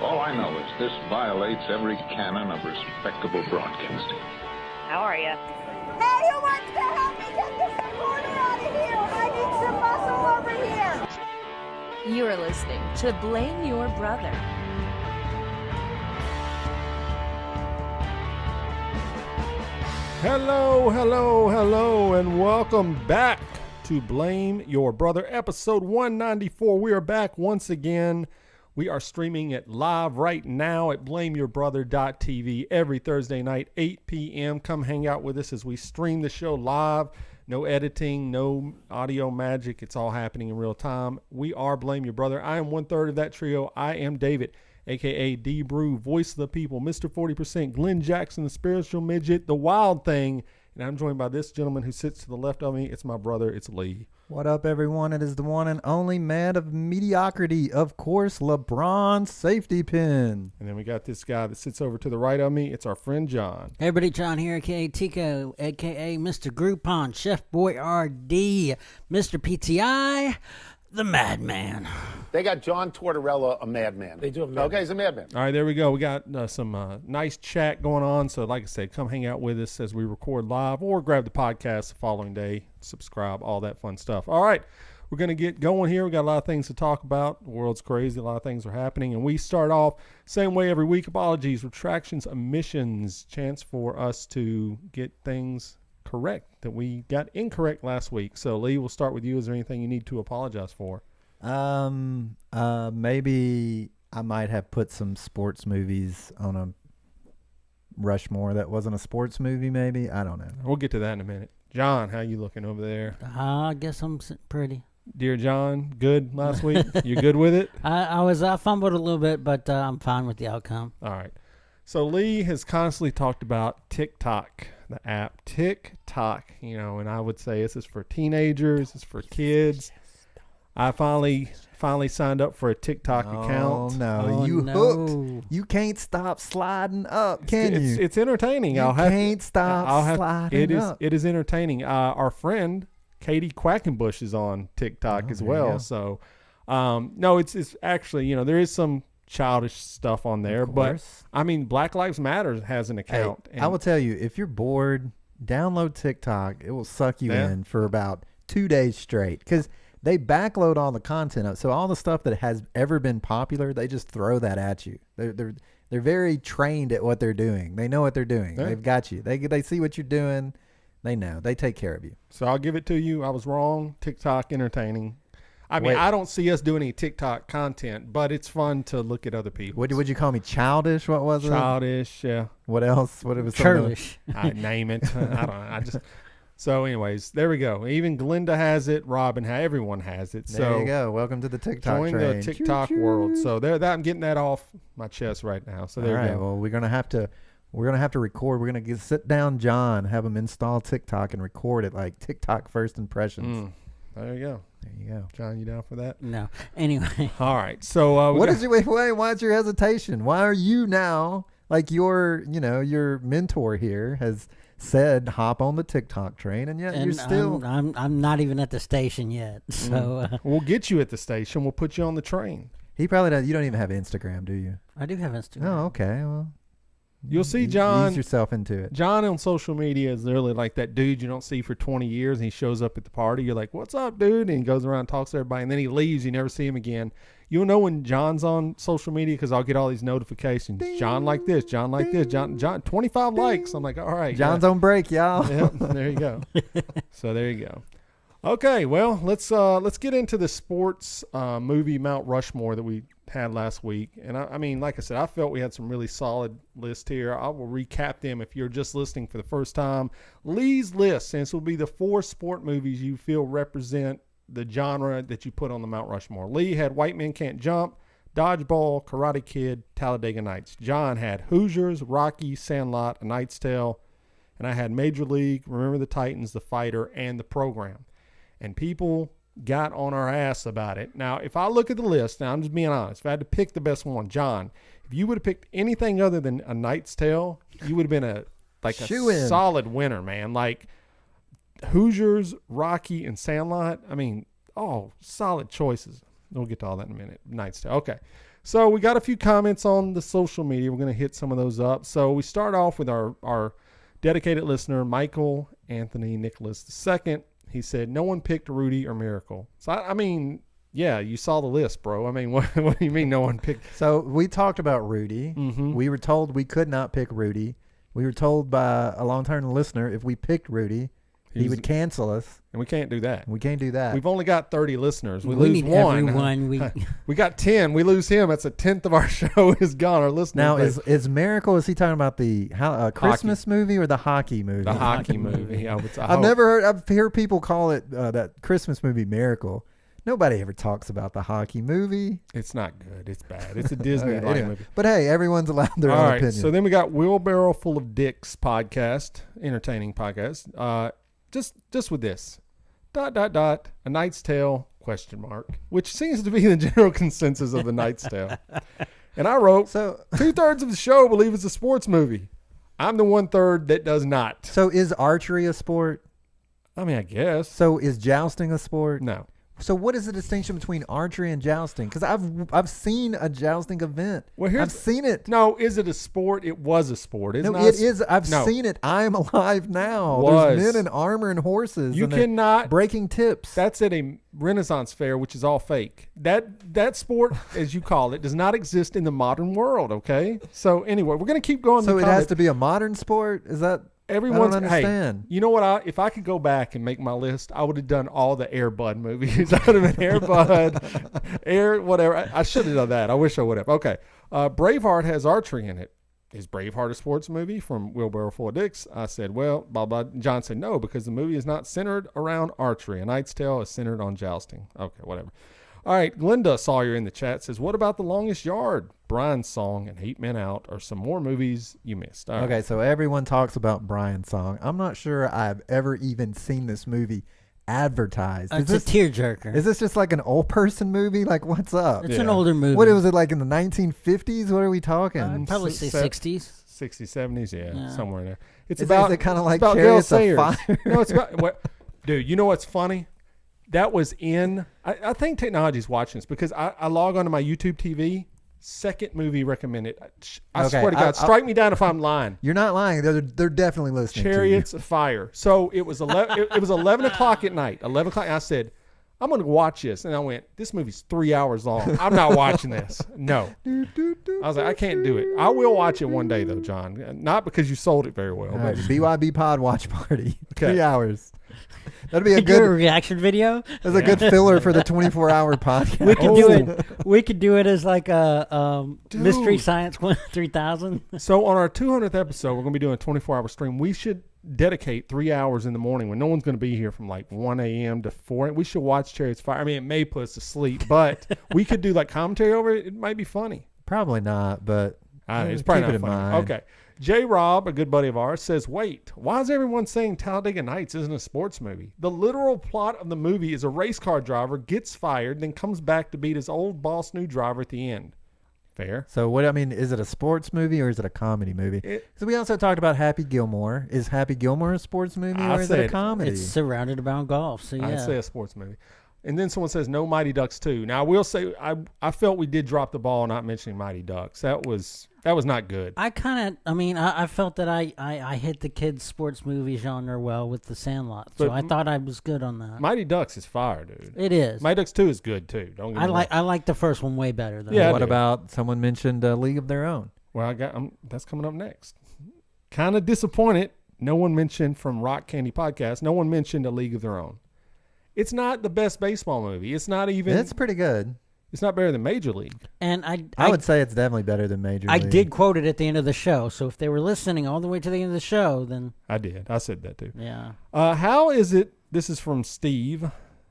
All I know is this violates every canon of respectable broadcasting. How are you? Hey, who wants to help me get this recorder out of here? I need some muscle over here. You are listening to Blame Your Brother. Hello, and welcome back to Blame Your Brother, episode 194. We are back once again. We are streaming it live right now at blameyourbrother.tv every Thursday night, 8 p.m. Come hang out with us as we stream the show live. No editing, no audio magic. It's all happening in real time. We are Blame Your Brother. I am one third of that trio. I am David, a.k.a. D-Brew, voice of the people, Mr. 40%, Glenn Jackson, the spiritual midget, the wild thing. And I'm joined by this gentleman who sits to the left of me. It's my brother. It's Lee. What up, everyone? It is the one and only man of mediocrity, of course, LeBron Safety Pin. And then we got this guy that sits over to the right of me. It's our friend John. Hey everybody, John here, a.k.a. Tico, a.k.a. Mr. Groupon, Chef Boy R.D., Mr. PTI, the Madman. They got John Tortorella, a madman. They do have a madman. Okay, he's a madman. All right, there we go. We got some nice chat going on. So like I said, come hang out with us as we record live or grab the podcast the following day, subscribe, all that fun stuff. All right, we're going to get going here. We got a lot of things to talk about. The world's crazy. A lot of things are happening. And we start off same way every week. Apologies, retractions, omissions, chance for us to get things correct that we got incorrect last week. So Lee, we'll start with you. Is there anything you need to apologize for? Maybe I might have put some sports movies on a Rushmore that wasn't a sports movie, maybe. I don't know. We'll get to that in a minute. John, how you looking over there? I guess I'm pretty. Dear John, good last week? You good with it? I fumbled a little bit, but I'm fine with the outcome. All right. So Lee has constantly talked about TikTok, the app TikTok, and I would say this is for teenagers, it's for kids. I finally signed up for a TikTok account. No, you hooked. You can't stop sliding up, can you? It's entertaining. You can't stop sliding up. It is entertaining. Our friend Katie Quackenbush is on TikTok as well. So, no, it's actually, there is some childish stuff on there, but I mean, Black Lives Matter has an account. Hey, I will tell you, if you're bored, download TikTok. It will suck you in for about 2 days straight because they backload all the content up. So all the stuff that has ever been popular, they just throw that at you. They're very trained at what they're doing. They know what they're doing. Yeah. They've got you. They see what you're doing. They know. They take care of you. So I'll give it to you. I was wrong. TikTok entertaining. I mean, I don't see us doing any TikTok content, but it's fun to look at other people. What would you call me? Childish? What was it? Childish, yeah. What else? What it was? Churlish. I name it. I don't know. So anyways, there we go. Even Glenda has it. Robin, everyone has it. There you go. Welcome to the TikTok join train. The TikTok world. So I'm getting that off my chest right now. So there you go. Well, we're gonna have to record. We're gonna sit down, John, have him install TikTok and record it like TikTok first impressions. There you go. There you go. John, you down for that? No. Anyway. All right. So wait, why's your hesitation? Why are you now, like your mentor here has said, hop on the TikTok train, and yet you're still... I'm not even at the station yet, so... We'll get you at the station. We'll put you on the train. He probably does. You don't even have Instagram, do you? I do have Instagram. Oh, okay. Well, you'll see John... Ease yourself into it. John on social media is literally like that dude you don't see for 20 years, and he shows up at the party. You're like, what's up, dude? And he goes around and talks to everybody, and then he leaves. You never see him again. You'll know when John's on social media because I'll get all these notifications. Ding, John like this, John like this, John 25 ding. Likes. I'm like, all right. John's on break, y'all. Yep, there you go. So there you go. Okay, well, let's get into the sports movie Mount Rushmore that we had last week. And I mean, like I said, I felt we had some really solid lists here. I will recap them if you're just listening for the first time. Lee's list, and this will be the 4 sport movies you feel represent the genre that you put on the Mount Rushmore. Lee had White Men Can't Jump, Dodgeball, Karate Kid, Talladega Nights. John had Hoosiers, Rocky, Sandlot, A Knight's Tale, and I had Major League, Remember the Titans, The Fighter, and The Program. And people got on our ass about it. Now, if I look at the list, now I'm just being honest, if I had to pick the best one, John, if you would have picked anything other than A Knight's Tale, you would have been a solid winner, man. Like Hoosiers, Rocky, and Sandlot. I mean, solid choices. We'll get to all that in a minute. Knight's Tale. Okay. So we got a few comments on the social media. We're going to hit some of those up. So we start off with our dedicated listener, Michael Anthony Nicholas II. He said, no one picked Rudy or Miracle. So, I mean, yeah, you saw the list, bro. I mean, what do you mean no one picked? So we talked about Rudy. Mm-hmm. We were told we could not pick Rudy. We were told by a long-term listener if we picked Rudy, he would cancel us. And we can't do that. We can't do that. We've only got 30 listeners. We We lose need one. everyone. We got 10. We lose him. That's a tenth of our show is gone. Our listeners. Now, is Miracle, is he talking about the Christmas movie or the hockey movie? the hockey movie. I've never heard, I've heard people call it that Christmas movie Miracle. Nobody ever talks about the hockey movie. It's not good. It's bad. It's a Disney Okay, anyway. movie. But hey, everyone's allowed their All own right. opinion. So then we got Wheelbarrow Full of Dicks podcast, entertaining podcast. Just with this. ... A Knight's Tale ? Which seems to be the general consensus of the Knight's Tale. And I wrote, So 2/3 of the show believe it's a sports movie. I'm the 1/3 that does not. So is archery a sport? I mean, I guess. So is jousting a sport? No. So what is the distinction between archery and jousting? Because I've seen a jousting event. Well, I've seen it. No, is it a sport? It was a sport. It's No, not it is. I've no. seen it. I am alive now. Was. There's men in armor and horses. You and they're cannot. breaking tips. That's at a Renaissance fair, which is all fake. That sport, as you call it, does not exist in the modern world. Okay. So anyway, we're gonna keep going. So it has to be a modern sport. Is that? Everyone's I don't understand. Hey, you know what? If I could go back and make my list, I would have done all the Air Bud movies. I would have been Air Bud, Air whatever. I should have done that. I wish I would have. Okay. Braveheart has archery in it. Is Braveheart a sports movie? From Wheelbarrow Full of Dicks. I said, well, blah, blah. John said no, because the movie is not centered around archery. A Knight's Tale is centered on jousting. Okay, whatever. All right, Glenda Sawyer in the chat says, what about The Longest Yard? Brian's Song and 8 Men Out are some more movies you missed. All right. Okay, so everyone talks about Brian's Song. I'm not sure I've ever even seen this movie advertised. It's a tearjerker. Is this just like an old person movie? Like, what's up? It's an older movie. What was it, like in the 1950s? What are we talking? I'd probably say 60s. 60s, 70s, yeah, somewhere in there. It's Is about it kind of like about Chariots Gail of Sayers. Fire? No, it's about what, dude. You know what's funny? That was in. I think technology's watching this because I log onto my YouTube TV. Second movie recommended. I Okay, swear to God, strike me down if I'm lying. You're not lying. They're definitely listening. Chariots of Fire. So it was 11. it was 11 o'clock at night. 11 o'clock. And I said, I'm going to watch this, and I went, this movie's 3 hours long. I'm not watching this. No. I was like, I can't do it. I will watch it one day though, John. Not because you sold it very well. All But right, BYB Pod Watch Party. Okay. 3 hours. That'd be a Do a good. reaction video. That's a good filler for the 24-hour podcast. We could do it. We could do it as like a Mystery Science 3000. So on our 200th episode, we're going to be doing a 24-hour stream. We should dedicate 3 hours in the morning when no one's going to be here from like 1 a.m. to 4. We should watch Chariots of Fire. I mean, it may put us to sleep, but we could do like commentary over it. It might be funny. Probably not, but It's probably keep not it in funny. mind. Okay. J. Rob, a good buddy of ours, says, wait, why is everyone saying Talladega Nights isn't a sports movie? The literal plot of the movie is a race car driver gets fired, then comes back to beat his old boss new driver at the end. Fair. So what I mean, is it a sports movie or is it a comedy movie? So we also talked about Happy Gilmore. Is Happy Gilmore a sports movie or is it a comedy? It's surrounded around golf. So yeah. I'd say a sports movie. And then someone says no Mighty Ducks 2. Now I will say I felt we did drop the ball not mentioning Mighty Ducks. That was not good. I felt that I hit the kids' sports movie genre well with The Sandlot. So But I thought I was good on that. Mighty Ducks is fire, dude. It is. Mighty Ducks 2 is good too. Don't get me wrong. I like the first one way better though. Yeah. What about someone mentioned League of Their Own? Well, that's coming up next. Kind of disappointed. No one mentioned from Rock Candy Podcast. No one mentioned A League of Their Own. It's not the best baseball movie. It's not even. It's pretty good. It's not better than Major League. And I would say it's definitely better than Major I League. did quote it at the end of the show. So if they were listening all the way to the end of the show, then I did. I said that too. yeah. How is it? This is from Steve.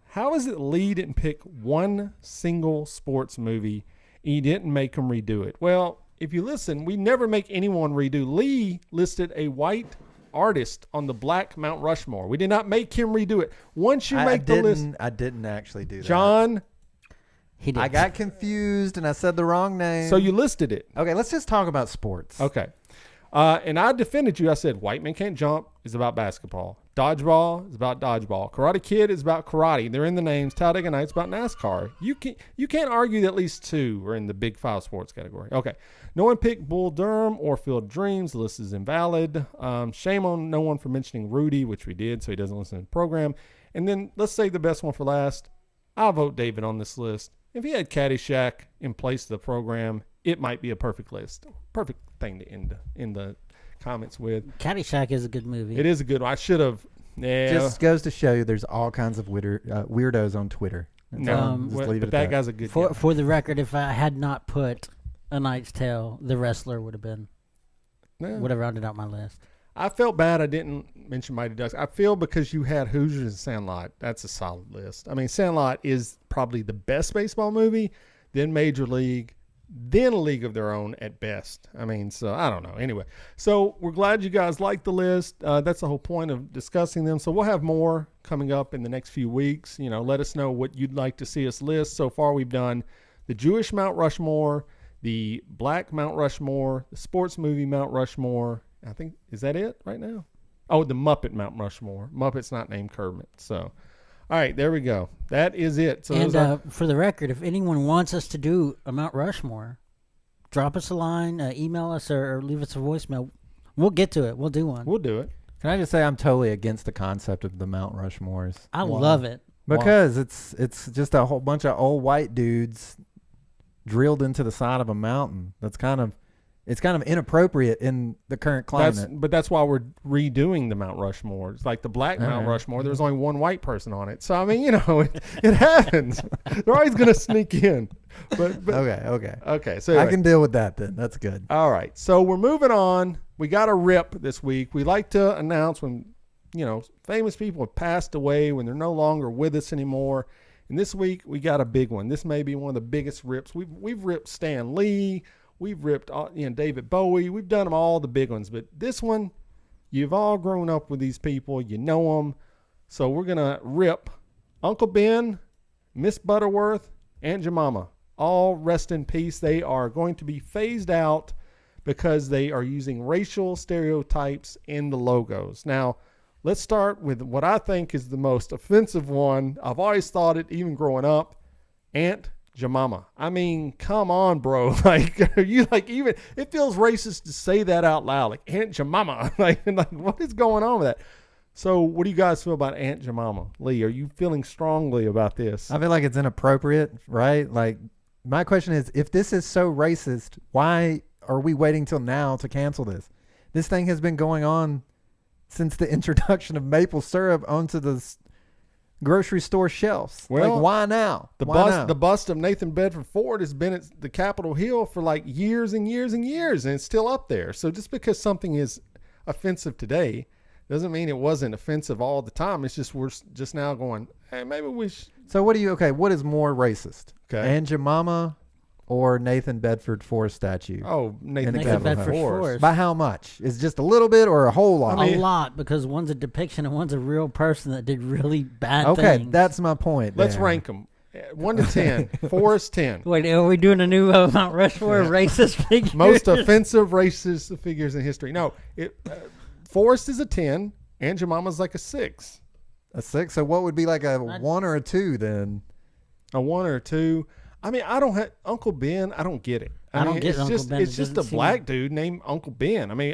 How is it Lee didn't pick one single sports movie? He didn't make him redo it. Well, if you listen, we never make anyone redo. Lee listed a white artist on the black Mount Rushmore. We did not make him redo it. Once you make the list, I didn't actually do that. John. He did. I got confused and I said the wrong name. So you listed it. Okay, let's just talk about sports. Okay. And I defended you. I said White Men Can't Jump is about basketball. Dodgeball is about dodgeball. Karate Kid is about karate. They're in the names. Talladega Nights about NASCAR. You can't argue that at least two are in the Big Five sports category. Okay. No one picked Bull Durham or Field of Dreams. The list is invalid. Shame on no one for mentioning Rudy, which we did, so he doesn't listen to the program. And then let's save the best one for last. I'll vote David on this list. If he had Caddyshack in place of the program, it might be a perfect list. Perfect thing to end the comments with. Caddyshack is a good movie. It is a good one. I should have. Yeah. Just goes to show you there's all kinds of weirdos on Twitter. No, Just leave it but at that guy's a good guy. For the record, if I had not put A Knight's Tale, The Wrestler would have rounded out my list. I felt bad I didn't mention Mighty Ducks. I feel because you had Hoosiers and Sandlot. That's a solid list. I mean, Sandlot is probably the best baseball movie, then Major League, then A League of Their Own at best. I mean, so I don't know. Anyway, so we're glad you guys like the list. That's the whole point of discussing them. So we'll have more coming up in the next few weeks. You know, let us know what you'd like to see us list. So far, we've done the Jewish Mount Rushmore, the Black Mount Rushmore, the sports movie Mount Rushmore. I think, is that it right now? Oh, the Muppet Mount Rushmore. Muppet's not named Kermit. So, all right, there we go. That is it. So and for the record, if anyone wants us to do a Mount Rushmore, drop us a line, email us, or leave us a voicemail. We'll get to it. We'll do one. We'll do it. Can I just say I'm totally against the concept of the Mount Rushmores? I love it. Because it's just a whole bunch of old white dudes drilled into the side of a mountain. It's kind of inappropriate in the current climate. But that's why we're redoing the Mount Rushmore. It's like the Black Mount Rushmore. There's only one white person on it. So, I mean, you know, it happens. They're always going to sneak in. But Okay. So anyway. I can deal with that then. That's good. All right. So we're moving on. We got a rip this week. We like to announce when, you know, famous people have passed away, when they're no longer with us anymore. And this week we got a big one. This may be one of the biggest rips. We've ripped Stan Lee. We've ripped, David Bowie. We've done them all, the big ones. But this one, you've all grown up with these people. You know them. So we're going to rip Uncle Ben, Miss Butterworth, Aunt Jemima. All rest in peace. They are going to be phased out because they are using racial stereotypes in the logos. Now, let's start with what I think is the most offensive one. I've always thought it, even growing up, Aunt Jemima. I mean, come on, bro. Like, are you like, even it feels racist to say that out loud, like Aunt Jemima. like what is going on with that? So what do you guys feel about Aunt Jemima? Lee, are you feeling strongly about this? I feel like it's inappropriate, right? Like, my question is, if this is so racist, why are we waiting till now to cancel this? This thing has been going on since the introduction of maple syrup onto the grocery store shelves. Well, like, why now? The bust of Nathan Bedford Ford has been at the Capitol Hill for like years and years and years, and it's still up there. So just because something is offensive today doesn't mean it wasn't offensive all the time. It's just we're just now going, hey, maybe we should. So what is more racist? Okay. Aunt Jemima or Nathan Bedford Forrest statue? Oh, Nathan Bedford Forrest. By how much? Is it just a little bit or a whole lot? A lot, because one's a depiction and one's a real person that did really bad things. Okay, that's my point. Let's rank them. 1 to 10. Forrest 10. Wait, are we doing a new Mount Rushmore racist figures? Most offensive racist figures in history. No, Forrest is a 10. Aunt Jemima's like a 6. A 6? So what would be like a 1 or a 2 then? A 1 or a 2. I mean, I don't have Uncle Ben. I don't get it. I don't get Uncle Ben. It's just a black dude named Uncle Ben. I mean,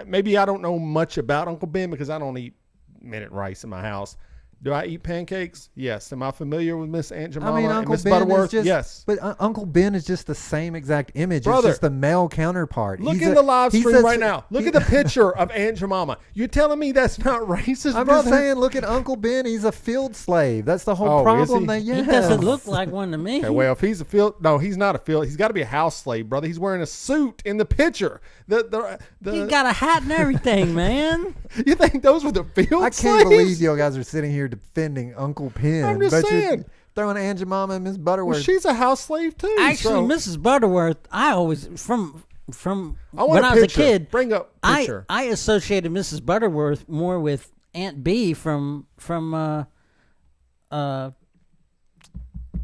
maybe I don't know much about Uncle Ben because I don't eat minute rice in my house. Do I eat pancakes? Yes. Am I familiar with Miss Aunt Jemima and Miss Butterworth? Yes. But Uncle Ben is just the same exact image. Brother, it's just the male counterpart. Look in the live stream right now. Look at the picture of Aunt Jemima. You're telling me that's not racist, I'm brother? just saying, look at Uncle Ben. He's a field slave. That's the whole problem. He doesn't look like one to me. Okay, well, if he's he's not a field. He's got to be a house slave, brother. He's wearing a suit in the picture. He's got a hat and everything, man. You think those were the field I slaves? can't believe you guys are sitting here defending Uncle Ben. I'm just saying. You're throwing Aunt Jemima and Miss Butterworth. Well, she's a house slave too. Actually, Mrs. Butterworth, I always when I was a kid, bring up picture. I associated Mrs. Butterworth more with Aunt B from a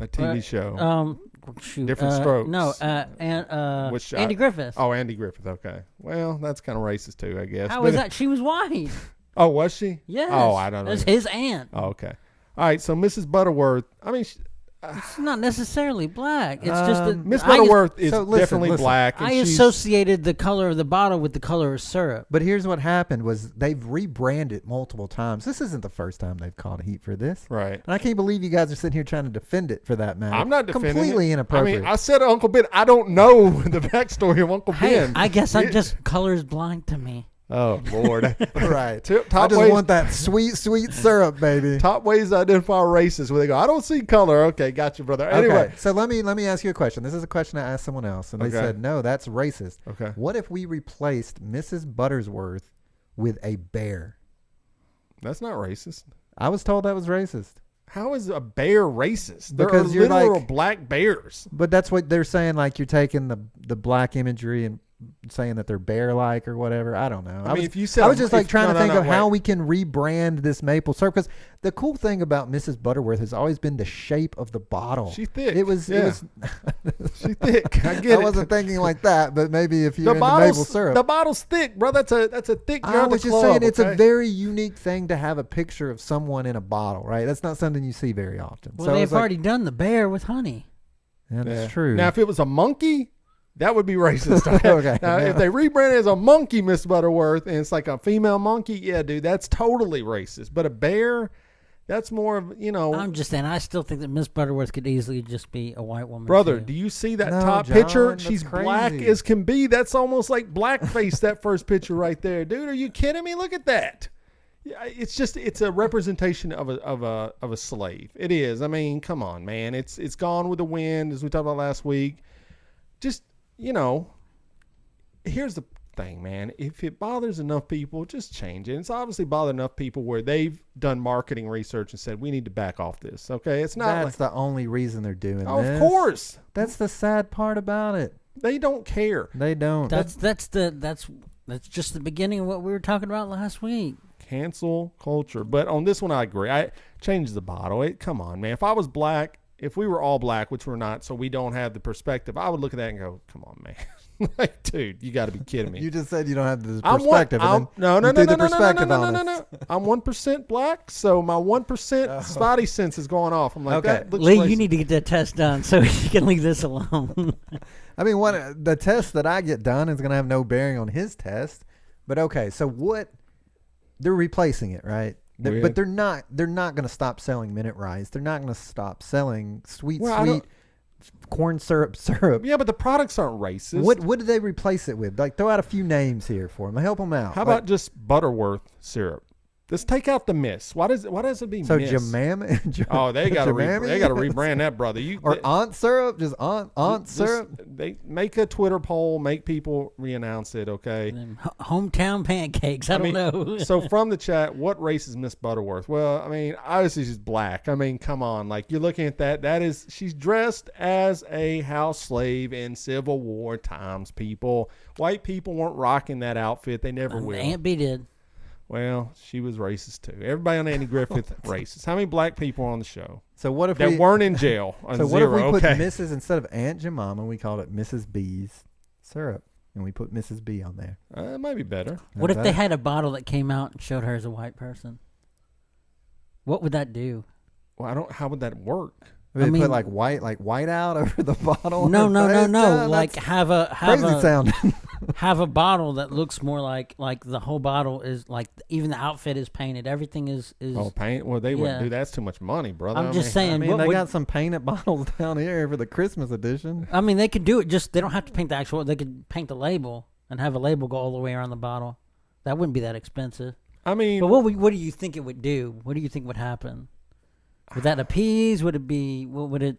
TV show. Different Strokes. No, Andy Griffith. Oh, Andy Griffith. Okay. Well, that's kind of racist too, I guess. How is that? She was white. Oh, was she? Yes. Oh, I don't know. That's his aunt. Oh, okay. All right. So Mrs. Butterworth. I mean, It's not necessarily black. It's just that Miss Butterworth is so listen, definitely listen. black. And I she's- associated the color of the bottle with the color of syrup. But here's what happened was they've rebranded multiple times. This isn't the first time they've called heat for this. Right. And I can't believe you guys are sitting here trying to defend it for that matter. I'm not defending Completely it. inappropriate. I mean, I said Uncle Ben. I don't know the backstory of Uncle Hey, Ben. I guess I'm just colors blind to me. Oh Lord. right. Top I just ways- want that sweet, sweet syrup, baby. Top ways to identify racists where they go, I don't see color. Okay, got you, brother. Anyway, Okay, so let me ask you a question. This is a question I asked someone else, and they Okay. said, no, that's racist. Okay. What if we replaced Mrs. Butterworth with a bear? that's not racist. I was told that was racist. How is a bear racist? There Because are you're literal like- black bears. But that's what they're saying, like you're taking the black imagery and saying that they're bear-like or whatever. I don't know. I mean, if you said I was just like trying to think of how wait. we can rebrand this maple syrup, because the cool thing about Mrs. Butterworth has always been the shape of the bottle. She thick. It was. Yeah. It was. She thick. I get I it. wasn't thinking like that, but maybe if you're the into maple syrup. The bottle's thick, bro. That's a thick jar I of was the just club, saying it's a okay? very unique thing to have a picture of someone in a bottle, right? That's not something you see very often. Well, so they've it's like, already done the bear with honey. That's Yeah. true. Now, if it was a monkey, that would be racist. Okay. Okay. Now, if they rebrand it as a monkey, Miss Butterworth, and it's like a female monkey, yeah, dude, that's totally racist. But a bear, that's more of, I'm just saying, I still think that Miss Butterworth could easily just be a white woman. brother, too. do you see that No, top John, picture? that's She's black crazy. as can be. That's almost like blackface, that first picture right there. Dude, are you kidding me? Look at that. Yeah, it's a representation of a slave. It is. I mean, come on, man. It's gone with the wind, as we talked about last week. Just, here's the thing, man. If it bothers enough people, just change it. It's obviously bothered enough people where they've done marketing research and said, we need to back off this. Okay. It's not that's the only reason they're doing of this. course. That's the sad part about it. They don't care. They don't. That's just the beginning of what we were talking about last week. Cancel culture. But on this one, I agree. I changed the bottle. Come on, man. If I was black, if we were all black, which we're not, so we don't have the perspective, I would look at that and go, come on, man. Like, dude, you got to be kidding me. You just said you don't have the I'm perspective. and then you threw the perspective on us. I'm 1% black, so my 1% spotty sense is going off. I'm like, Okay. that looks Lee, racist. you need to get that test done so you can leave this alone. I mean, the test that I get done is going to have no bearing on his test. But okay, so what? They're replacing it, right? With- But they're not going to stop selling minute rice. They're not going to stop selling sweet corn syrup. Yeah, but the products aren't racist. What did they replace it with? Like, throw out a few names here for them. Help them out. How about just Butterworth syrup? Let's take out the Miss. Why does it be so Miss? Jemima? Oh, they got to Jemima? rebrand that, brother. Or Aunt syrup? Just Aunt syrup? They make a Twitter poll, make people re-announce it. Okay. Hometown pancakes. I don't know. So from the chat, what race is Miss Butterworth? Well, I mean, obviously she's black. I mean, come on. Like, you're looking at that. She's dressed as a house slave in Civil War times, people. White people weren't rocking that outfit. They never will. Aunt B did. Well, she was racist too. Everybody on Andy Griffith racist. How many black people are on the show So what if that we weren't in jail? So what Zero. if we put Okay. Mrs. instead of Aunt Jemima, we called it Mrs. B's syrup, and we put Mrs. B on there. It might be better. What if they Better? had a bottle that came out and showed her as a white person? What would that do? Well, how would that work? They I mean- put like white out over the bottle. No. Yeah, Like that's have crazy a sound. have a bottle that looks more like the whole bottle is like even the outfit is painted. Everything is. Oh, paint? Well, they wouldn't Yeah. do that. That's too much money, brother. I'm just I saying. mean, what they would- got some painted bottles down here for the Christmas edition. I mean, they could do it. Just they don't have to paint the actual. They could paint the label and have a label go all the way around the bottle. That wouldn't be that expensive. I mean, But what do you think it would do? What do you think would happen? Would that appease? Would it be? What would it?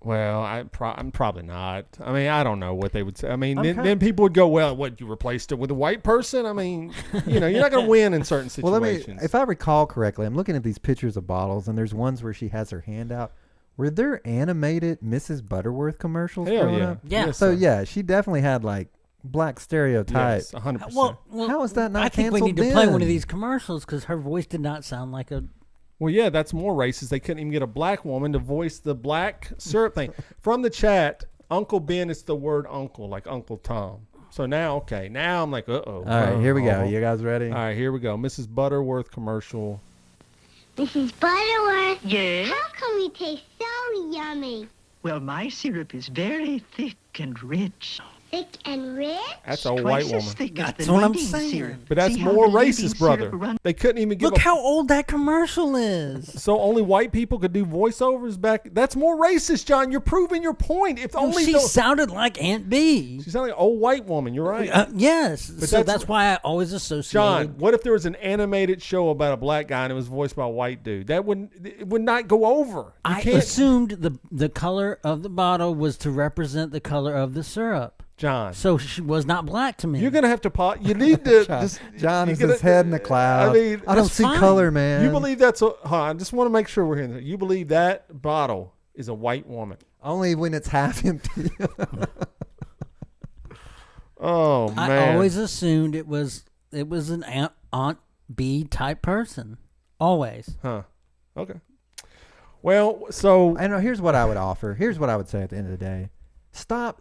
well, I'm probably not. I mean, I don't know what they would say. I mean, I'm then people would go, well, what, you replaced it with a white person? I mean, you're not going to win in certain Well, situations. if I recall correctly, I'm looking at these pictures of bottles, and there's ones where she has her hand out. Were there animated Mrs. Butterworth commercials Hell growing yeah. up? Yeah. Yes, So sir. yeah, she definitely had like black stereotype. Yes, 100%. Well, How is that not I think we canceled need to play one then? of these commercials because her voice did not sound like a. Well, yeah, that's more racist. They couldn't even get a black woman to voice the black syrup thing. From the chat, Uncle Ben is the word uncle, like Uncle Tom. So now, okay, now I'm like, uh-oh. All right, here we go. You guys ready? All right, here we go. Mrs. Butterworth commercial. Mrs. Butterworth. Yes? How come you taste so yummy? Well, my syrup is very thick and rich. Thick and rich? That's a white woman. That's what I'm saying. But that's more racist, brother. They couldn't even give Look how old that commercial is. So only white people could do voiceovers back. That's more racist, John. You're proving your point. If only she sounded like Aunt B. She sounded like an old white woman. You're right. Yes. But so that's why I always associate. John, what if there was an animated show about a black guy and it was voiced by a white dude? It would not go over. I assumed the color of the bottle was to represent the color of the syrup. John. So she was not black to me. You're gonna have to you need to John is his head in the cloud. I mean, I don't see color, man. You believe that's I just want to make sure we're hearing that. You believe that bottle is a white woman. Only when it's half empty. Oh man. I always assumed it was an Aunt B type person. Always. Huh. Okay. Well, so I know here's what I would offer. Here's what I would say at the end of the day. Stop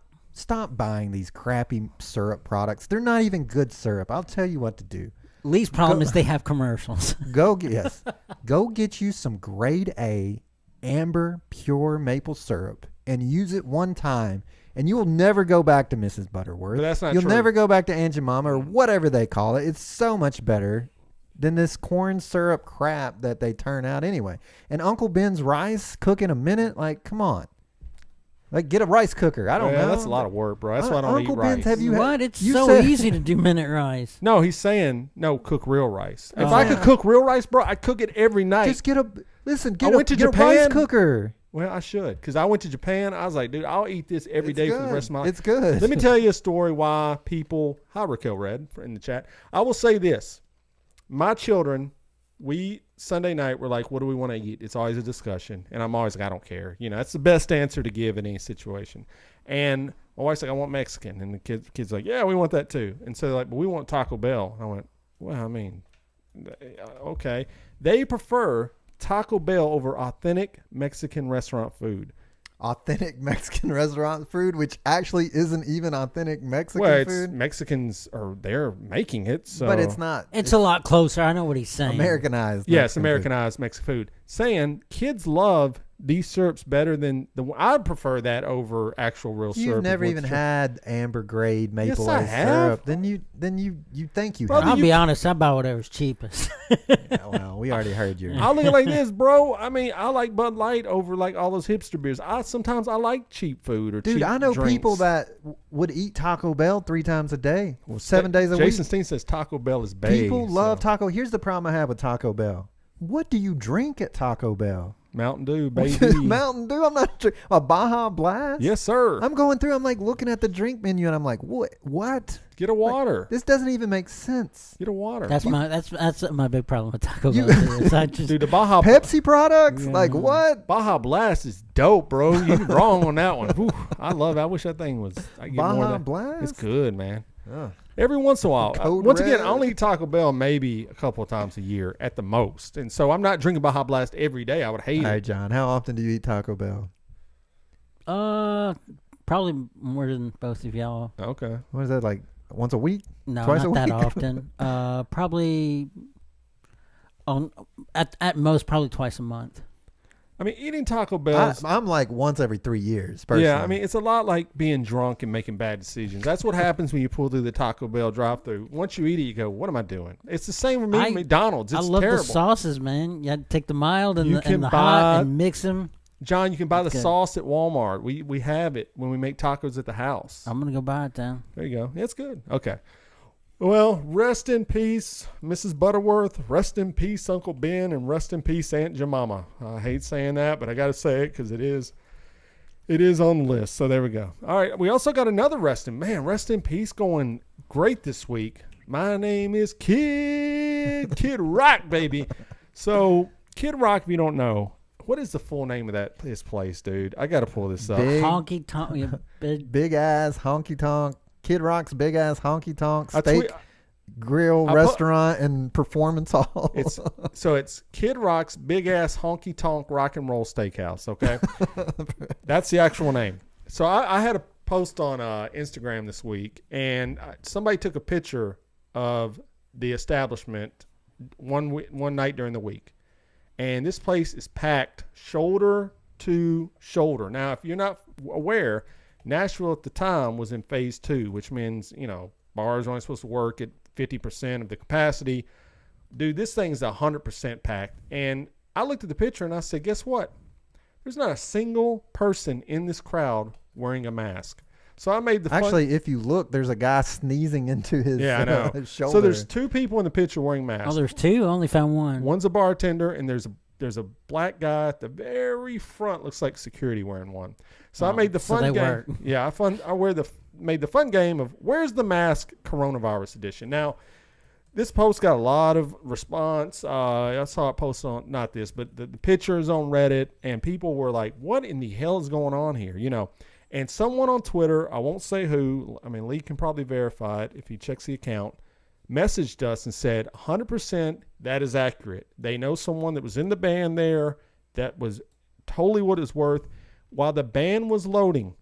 buying these crappy syrup products. They're not even good syrup. I'll tell you what to do. Least problem is they have commercials. Go get you some grade A amber pure maple syrup and use it one time, and you will never go back to Mrs. Butterworth. But that's not You'll true. never go back to Aunt Jemima or whatever they call it. It's so much better than this corn syrup crap that they turn out anyway. And Uncle Ben's rice cook in a minute. Like, come on. Like, get a rice cooker. I don't know. That's a lot of work, bro. That's why I don't Uncle eat rice. Ben's, have you What? It's so easy to do minute rice. No, he's saying cook real rice. If I could cook real rice, bro, I cook it every night. Just get a I went to get Japan. a rice cooker. Well, I should, because I went to Japan. I was like, dude, I'll eat this every day for the rest of my life. It's good. Let me tell you a story why people, hi Raquel Red in the chat. I will say this. My children, Sunday night, we're like, what do we want to eat? It's always a discussion. And I'm always like, I don't care. That's the best answer to give in any situation. And my wife's like, I want Mexican. And the kid's like, yeah, we want that too. And so they're like, but we want Taco Bell. And I went, well, I mean, okay. They prefer Taco Bell over authentic Mexican restaurant food. Authentic Mexican restaurant food, which actually isn't even authentic Mexican food. Mexicans they're making it, so but it's not. It's a lot closer. I know what he's saying. Americanized. Yes, Americanized Mexican food. Saying kids love these syrups better than I prefer that over actual real syrup. You've never even had amber grade maple Yes, I have. syrup. Then you think you Brother, have. I'll be honest. I buy whatever's cheapest. Yeah, well, we already heard you. I look like this, bro. I mean, I like Bud Light over like all those hipster beers. Sometimes I like cheap food or Dude, cheap I know drinks. people that would eat Taco Bell 3 times a day, 7 days a week. Jason Steen says Taco Bell is bae. People love Taco. Here's the problem I have with Taco Bell. What do you drink at Taco Bell? Mountain Dew, baby. Mountain Dew. I'm not drinking a Baja Blast. Yes, sir. I'm going through. I'm like looking at the drink menu, and I'm like, what? Get a water. Like, this doesn't even make sense. Get a water. That's my big problem with Taco Bell. Is I just, Dude, the Baja Pepsi products? Like what? Baja Blast is dope, bro. You're wrong on that one. Whew, I love it. I wish that thing was. I get more of Baja that. Blast? It's good, man. Oh. Every once in a while. Code Once Red. again, I only eat Taco Bell maybe a couple of times a year at the most. And so I'm not drinking Baja Blast every day. I would hate All right, it. John. How often do you eat Taco Bell? probably more than both of y'all. Okay. What is that, like once a week? No, Twice not a that week? often. Probably at most probably twice a month. I mean, eating Taco Bell. I'm like once every 3 years, personally. Yeah, I mean, it's a lot like being drunk and making bad decisions. That's what happens when you pull through the Taco Bell drive-thru. Once you eat it, you go, "What am I doing?" It's the same with me at McDonald's. It's I love terrible. the sauces, man. You had to take the mild and the buy- hot and mix them. John, you can buy the Good. sauce at Walmart. We have it when we make tacos at the house. I'm gonna go buy it then. There you go. It's good. Okay. Well, rest in peace, Mrs. Butterworth. Rest in peace, Uncle Ben, and rest in peace, Aunt Jemima. I hate saying that, but I got to say it because it is on the list. So there we go. All right. We also got another rest in peace going great this week. My name is Kid Rock, baby. So Kid Rock, if you don't know, what is the full name of his place, dude? I got to pull this up. Honky tonk, Big ass honky tonk. Kid Rock's big ass honky tonk I steak tweet- grill restaurant and performance hall. It's Kid Rock's big ass honky tonk rock and roll steakhouse. Okay, that's the actual name. So I had a post on Instagram this week, and somebody took a picture of the establishment one night during the week, and this place is packed shoulder to shoulder. Now, if you're not aware, Nashville at the time was in phase 2, which means, bars are only supposed to work at 50% of the capacity. Dude, this thing's 100% packed. And I looked at the picture and I said, guess what? There's not a single person in this crowd wearing a mask. So I made the Actually, if you look, there's a guy sneezing into his, I know. his shoulder. So there's 2 people in the picture wearing masks. Oh, there's 2? I only found one. One's a bartender, and there's a black guy at the very front, looks like security wearing one. So I made the fun game. Work. Yeah, made the fun game of where's the mask coronavirus edition. Now, this post got a lot of response. I saw it posted on, not this, but the pictures on Reddit, and people were like, what in the hell is going on here? And someone on Twitter, I won't say who, Lee can probably verify it if he checks the account, messaged us and said, 100% that is accurate. They know someone that was in the band there that was totally what it's worth. While the band was loading,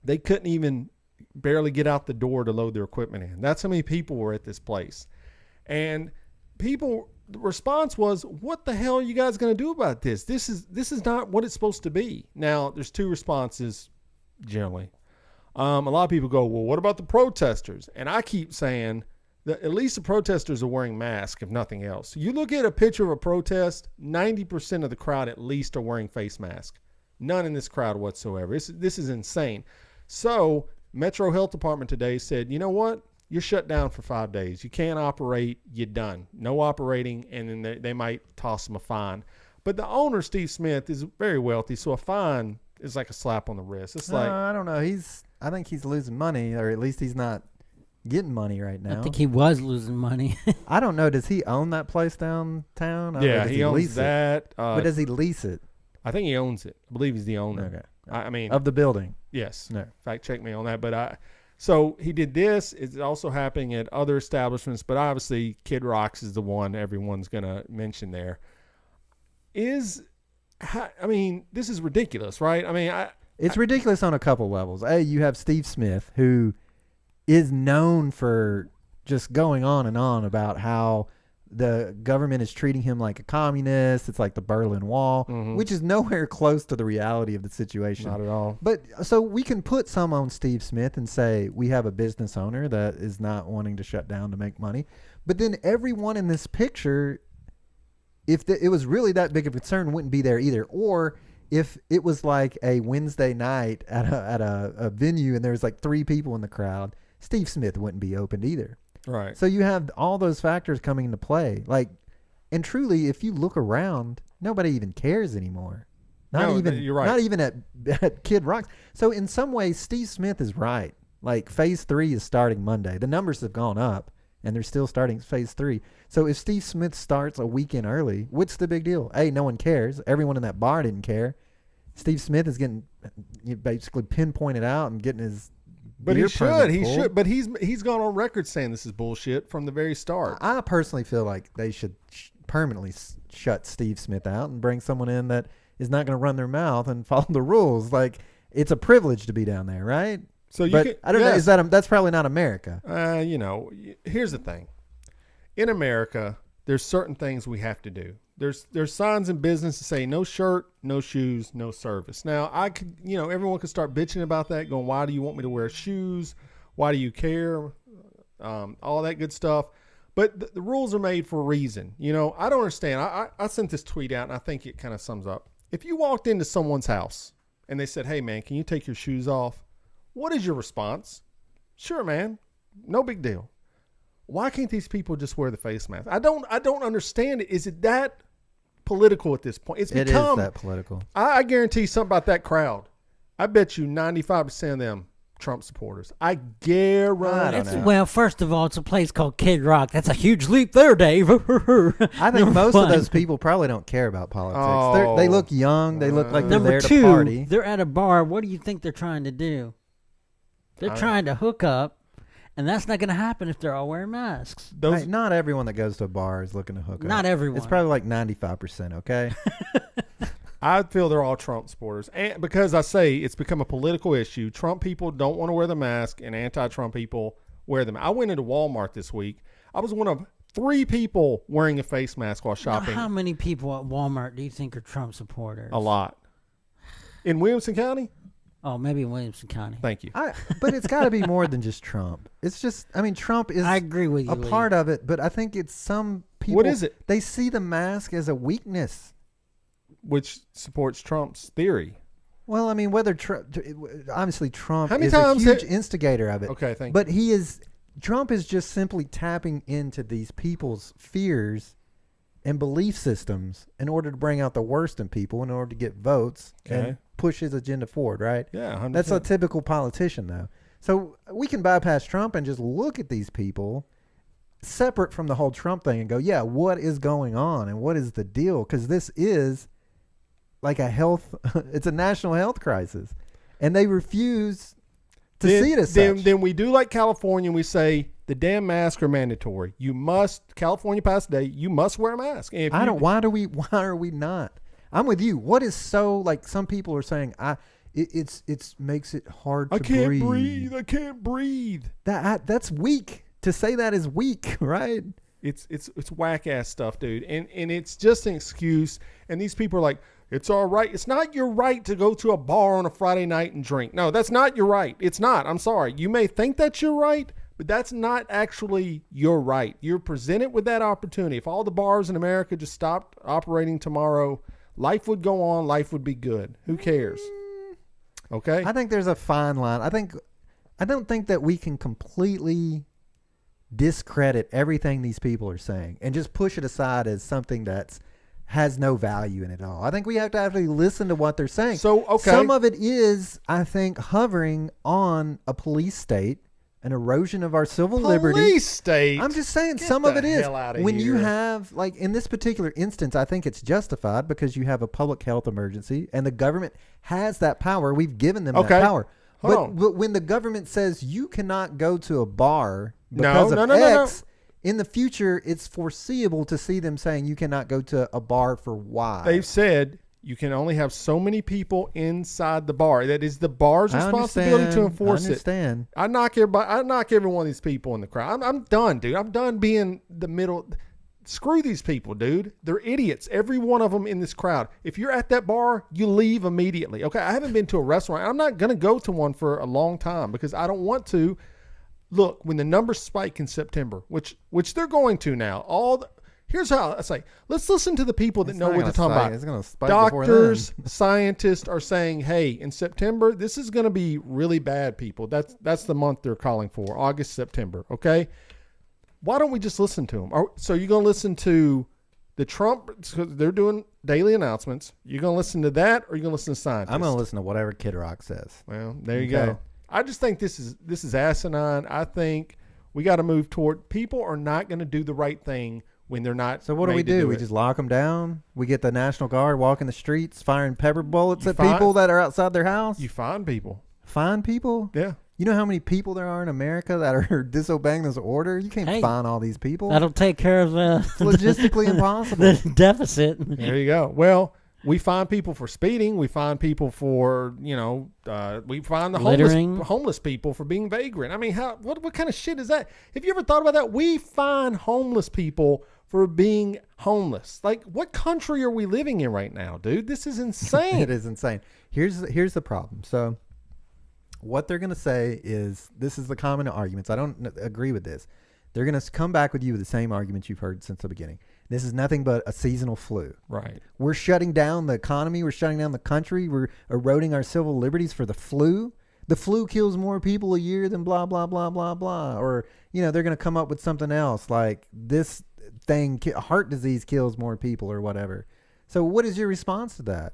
they couldn't even barely get out the door to load their equipment in. That's how many people were at this place. And the response was, what the hell are you guys going to do about this? This is not what it's supposed to be. Now, there's 2 responses generally. A lot of people go, well, what about the protesters? And I keep saying that at least the protesters are wearing masks, if nothing else. You look at a picture of a protest, 90% of the crowd at least are wearing face masks. None in this crowd whatsoever. This is insane. So Metro Health Department today said, you know what? You're shut down for 5 days. You can't operate. You're done. No operating, and then they might toss them a fine. But the owner, Steve Smith, is very wealthy, so a fine is like a slap on the wrist. It's like, I don't know. I think he's losing money, or at least he's not getting money right now. I think he was losing money. I don't know. Does he own that place downtown? Yeah, he owns that. But does he lease it? I think he owns it. I believe he's the owner. Okay. Of the building. Yes. No. Fact check me on that. But so he did this. It's also happening at other establishments, but obviously Kid Rock's is the one everyone's going to mention there. This is ridiculous, right? It's ridiculous on a couple levels. You have Steve Smith, who is known for just going on and on about how the government is treating him like a communist. It's like the Berlin Wall, which is nowhere close to the reality of the situation. Not at all. But so we can put some on Steve Smith and say we have a business owner that is not wanting to shut down to make money. But then everyone in this picture, if it was really that big of a concern, wouldn't be there either. Or if it was like a Wednesday night at a venue and there was like 3 people in the crowd, Steve Smith wouldn't be opened either. Right. So you have all those factors coming into play. And truly, if you look around, nobody even cares anymore. You're right. Not even at Kid Rock's. So in some ways, Steve Smith is right. Like phase 3 is starting Monday. The numbers have gone up, and they're still starting phase 3. So if Steve Smith starts a weekend early, what's the big deal? No one cares. Everyone in that bar didn't care. Steve Smith is getting basically pinpointed out and getting his. But he should. But he's gone on record saying this is bullshit from the very start. I personally feel like they should permanently shut Steve Smith out and bring someone in that is not going to run their mouth and follow the rules. Like, it's a privilege to be down there, right? So I don't know. Is that's probably not America? Here's the thing. In America, there's certain things we have to do. There's signs in business that say no shirt, no shoes, no service. Now, everyone could start bitching about that, going, why do you want me to wear shoes? Why do you care? All that good stuff. But the rules are made for a reason. I don't understand. I sent this tweet out, and I think it kind of sums up. If you walked into someone's house and they said, hey, man, can you take your shoes off? What is your response? Sure, man. No big deal. Why can't these people just wear the face mask? I don't understand it. Is it that political at this point? It is that political. I guarantee something about that crowd. I bet you 95% of them Trump supporters. I guarantee. Well, first of all, it's a place called Kid Rock. That's a huge leap there, Dave. I think most of those people probably don't care about politics. They look young. They look like they're there to party. Number 2, they're at a bar. What do you think they're trying to do? They're trying to hook up. And that's not going to happen if they're all wearing masks. Not everyone that goes to a bar is looking to hook up. Not everyone. It's probably like 95%, okay? I feel they're all Trump supporters. And because I say it's become a political issue. Trump people don't want to wear the mask and anti-Trump people wear them. I went into Walmart this week. I was one of 3 people wearing a face mask while shopping. Now, how many people at Walmart do you think are Trump supporters? A lot. In Williamson County? Oh, maybe Williamson County. Thank you. But it's got to be more than just Trump. It's just, I mean, Trump is I agree with you, a Lee. part of it, but I think it's some people. What is it? They see the mask as a weakness. Which supports Trump's theory. Well, I mean, whether obviously Trump How many is a times huge instigator of it. Okay, thank you. But Trump is just simply tapping into these people's fears and belief systems in order to bring out the worst in people, in order to get votes and push his agenda forward, right? Yeah, 100%. That's a typical politician, though. So we can bypass Trump and just look at these people separate from the whole Trump thing and go, yeah, what is going on and what is the deal? Because this is like it's a national health crisis. And they refuse to see it as such. Then we do like California and we say the damn masks are mandatory. You must, California passed a day, you must wear a mask. Why are we not? I'm with you. What is so, like, some people are saying, it makes it hard to breathe. I can't breathe. That's weak. To say that is weak, right? It's whack ass stuff, dude. And it's just an excuse. And these people are like, it's all right. It's not your right to go to a bar on a Friday night and drink. No, that's not your right. It's not. I'm sorry. You may think that's your right, but that's not actually your right. You're presented with that opportunity. If all the bars in America just stopped operating tomorrow, life would go on. Life would be good. Who cares? Okay. I think there's a fine line. I don't think that we can completely discredit everything these people are saying and just push it aside as something that's has no value in it all. I think we have to actually listen to what they're saying. So, okay. Some of it is, I think, hovering on a police state, an erosion of our civil liberties. Police state? I'm just saying, Get some of it the is. hell outta When you here. have, like, in this particular instance, I think it's justified because you have a public health emergency and the government has that power. We've given them that power. But when the government says you cannot go to a bar because of X, in the future, it's foreseeable to see them saying you cannot go to a bar for Y. They've said you can only have so many people inside the bar. That is the bar's responsibility to enforce I understand. it. I knock every one of these people in the crowd. I'm done, dude. I'm done being the middle. Screw these people, dude. They're idiots. Every one of them in this crowd. If you're at that bar, you leave immediately. Okay, I haven't been to a restaurant. I'm not going to go to one for a long time because I don't want to. Look, when the numbers spike in September, which they're going to now, here's how I say, let's listen to the people that know what they're talking about. It's going to spike Doctors, before then. scientists are saying, hey, in September, this is going to be really bad, people. That's the month they're calling for, August, September, okay? Why don't we just listen to them? So you're going to listen to the Trump, they're doing daily announcements. You're going to listen to that or you're going to listen to scientists? I'm going to listen to whatever Kid Rock says. Well, there you go. I just think this is asinine. I think we got to move toward people are not going to do the right thing when they're not. So what do we do? We just lock them down? We get the National Guard walking the streets firing pepper bullets at people that are outside their house? You find people. Find people? Yeah. You know how many people there are in America that are disobeying this order? You can't find all these people. That'll take care of it's logistically impossible. The deficit. There you go. Well, we find people for speeding. We find people for, we find the homeless people for being vagrant. I mean, what kind of shit is that? Have you ever thought about that? We find homeless people for being homeless. Like, what country are we living in right now, dude? This is insane. It is insane. Here's the problem. So what they're going to say is, this is the common arguments. I don't agree with this. They're going to come back with you with the same arguments you've heard since the beginning. This is nothing but a seasonal flu. Right. We're shutting down the economy. We're shutting down the country. We're eroding our civil liberties for the flu. The flu kills more people a year than blah, blah, blah, blah, blah. Or, they're going to come up with something else like this thing, heart disease kills more people or whatever. So what is your response to that?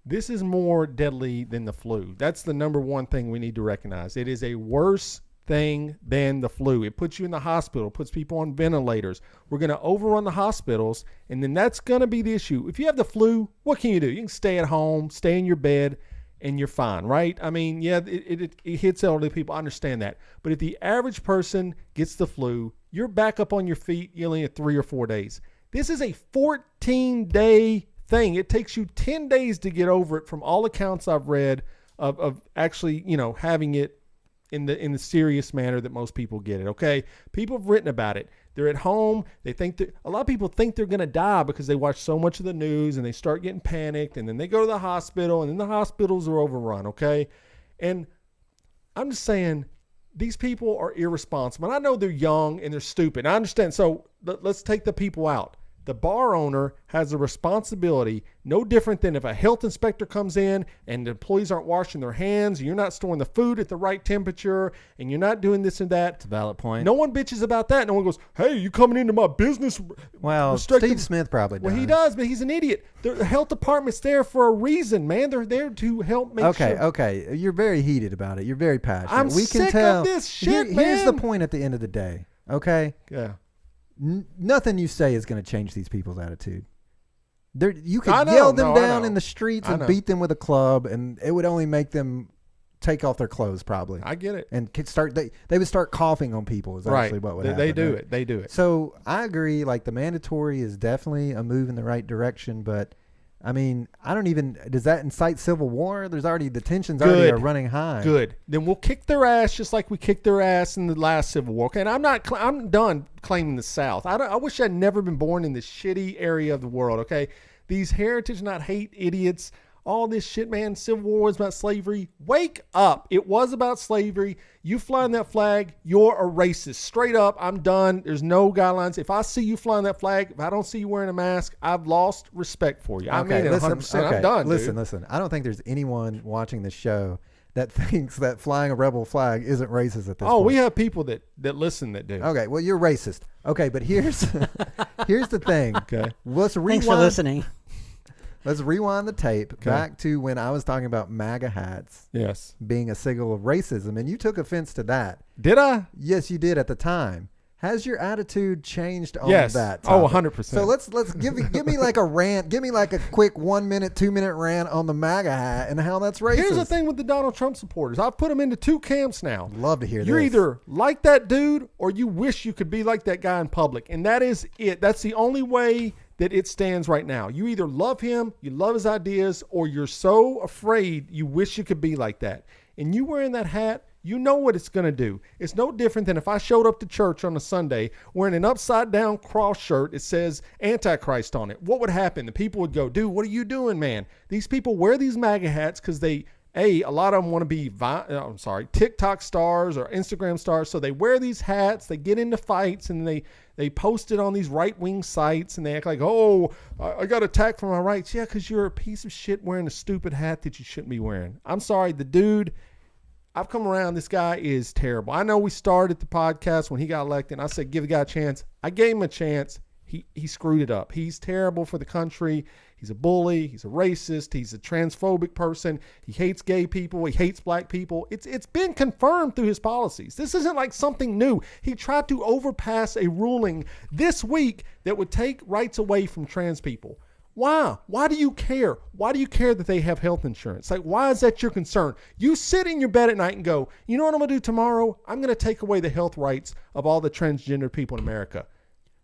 This is more deadly than the flu. That's the number one thing we need to recognize. It is a worse thing than the flu. It puts you in the hospital, puts people on ventilators. We're going to overrun the hospitals, and then that's going to be the issue. If you have the flu, what can you do? You can stay at home, stay in your bed, and you're fine, right? I mean, yeah, it hits elderly people. I understand that. But if the average person gets the flu, you're back up on your feet. You only have 3 or 4 days. This is a 14-day thing. It takes you 10 days to get over it from all accounts I've read of actually, having it in the serious manner that most people get it. Okay. People have written about it. They're at home. They think that a lot of people think they're going to die because they watch so much of the news and they start getting panicked, and then they go to the hospital, and then the hospitals are overrun. Okay. And I'm just saying, these people are irresponsible. And I know they're young and they're stupid. I understand. So let's take the people out. The bar owner has a responsibility, no different than if a health inspector comes in and the employees aren't washing their hands, and you're not storing the food at the right temperature, and you're not doing this and that. It's a valid point. No one bitches about that. No one goes, hey, you coming into my business? Well, Steve Smith probably does. Well, he does, but he's an idiot. The health department's there for a reason, man. They're there to help make sure. Okay. You're very heated about it. You're very passionate. I'm sick of this shit, man. Here's the point at the end of the day, okay? Yeah. Nothing you say is going to change these people's attitude. You could yell them down in the streets and beat them with a club, and it would only make them take off their clothes, probably. I get it. And they would start coughing on people. Is actually what would happen. They do it. They do it. So I agree. Like, the mandatory is definitely a move in the right direction, but I mean, does that incite civil war? There's already, the tensions already are running high. Good. Then we'll kick their ass just like we kicked their ass in the last Civil War. Okay, and I'm done claiming the South. I wish I'd never been born in this shitty area of the world, okay? These heritage not hate idiots, all this shit, man. Civil War was about slavery. Wake up. It was about slavery. You flying that flag, you're a racist. Straight up, I'm done. There's no guidelines. If I see you flying that flag, if I don't see you wearing a mask, I've lost respect for you. I mean it 100%. Okay. I'm done, Listen. I don't think there's anyone watching this show that thinks that flying a rebel flag isn't racist at this point. Oh, we have people that listen that do. Okay, well, you're racist. Okay, but here's the thing. Okay. Let's rewind. Thanks for listening. Let's rewind the tape back to when I was talking about MAGA hats. Yes. Being a signal of racism, and you took offense to that. Did I? Yes, you did at the time. Has your attitude changed on that topic? Oh, 100%. So let's give me like a rant. Give me like a quick 1 minute, 2 minute rant on the MAGA hat and how that's racist. Here's the thing with the Donald Trump supporters. I've put them into two camps now. Love to hear You're this. either like that dude or you wish you could be like that guy in public. And that is it. That's the only way that it stands right now. You either love him, you love his ideas, or you're so afraid you wish you could be like that. And you wearing that hat, you know what it's going to do. It's no different than if I showed up to church on a Sunday wearing an upside down cross shirt. It says Antichrist on it. What would happen? The people would go, dude, what are you doing, man? These people wear these MAGA hats because a lot of them want to be, TikTok stars or Instagram stars. So they wear these hats, they get into fights, and they post it on these right-wing sites, and they act like, oh, I got attacked for my rights. Yeah, because you're a piece of shit wearing a stupid hat that you shouldn't be wearing. I'm sorry, the dude, I've come around. This guy is terrible. I know we started the podcast when he got elected, and I said, give the guy a chance. I gave him a chance. He screwed it up. He's terrible for the country. He's a bully. He's a racist. He's a transphobic person. He hates gay people. He hates black people. It's been confirmed through his policies. This isn't like something new. He tried to overpass a ruling this week that would take rights away from trans people. Why? Why do you care? Why do you care that they have health insurance? Like, why is that your concern? You sit in your bed at night and go, you know what I'm going to do tomorrow? I'm going to take away the health rights of all the transgender people in America.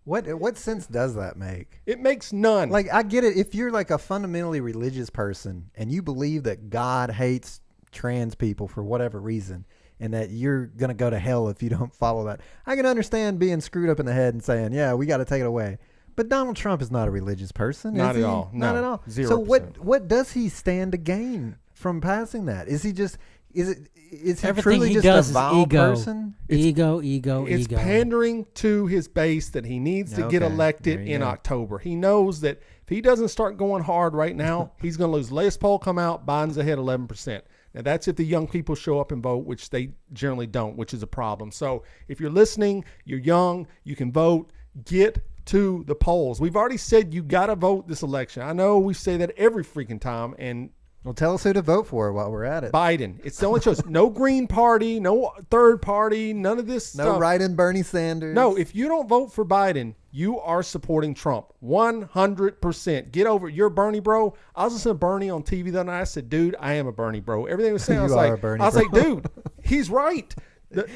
What sense does that make? It makes none. Like, I get it. If you're like a fundamentally religious person and you believe that God hates trans people for whatever reason and that you're going to go to hell if you don't follow that, I can understand being screwed up in the head and saying, yeah, we got to take it away. But Donald Trump is not a religious person. Not at all. Not at all. 0%. So what does he stand to gain from passing that? Is he Everything truly he just does a is vile ego. person? It's pandering to his base that he needs to get elected in October. He knows that if he doesn't start going hard right now, he's going to lose. Latest poll come out, Biden's ahead 11%. Now, that's if the young people show up and vote, which they generally don't, which is a problem. So if you're listening, you're young, you can vote, get to the polls. We've already said you got to vote this election. I know we say that every freaking time, and well, tell us who to vote for while we're at it. Biden. It's the only choice. No Green Party, no third party, none of this stuff. No write-in Bernie Sanders. No, if you don't vote for Biden, you are supporting Trump. 100%. Get over it. You're a Bernie bro. I was listening to Bernie on TV the other night. I said, dude, I am a Bernie bro. Everything was saying, I was like, dude, he's right.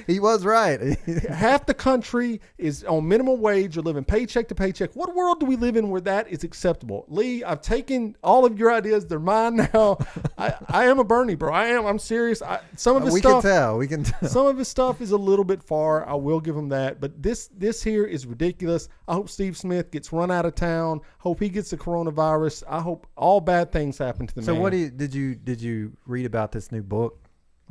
He was right. Half the country is on minimum wage. You're living paycheck to paycheck. What world do we live in where that is acceptable? Lee, I've taken all of your ideas. They're mine now. I am a Bernie, bro. I'm serious. Some of his stuff. We can tell. Some of his stuff is a little bit far. I will give him that. But this here is ridiculous. I hope Steve Smith gets run out of town. Hope he gets the coronavirus. I hope all bad things happen to the man. So what did you read about this new book?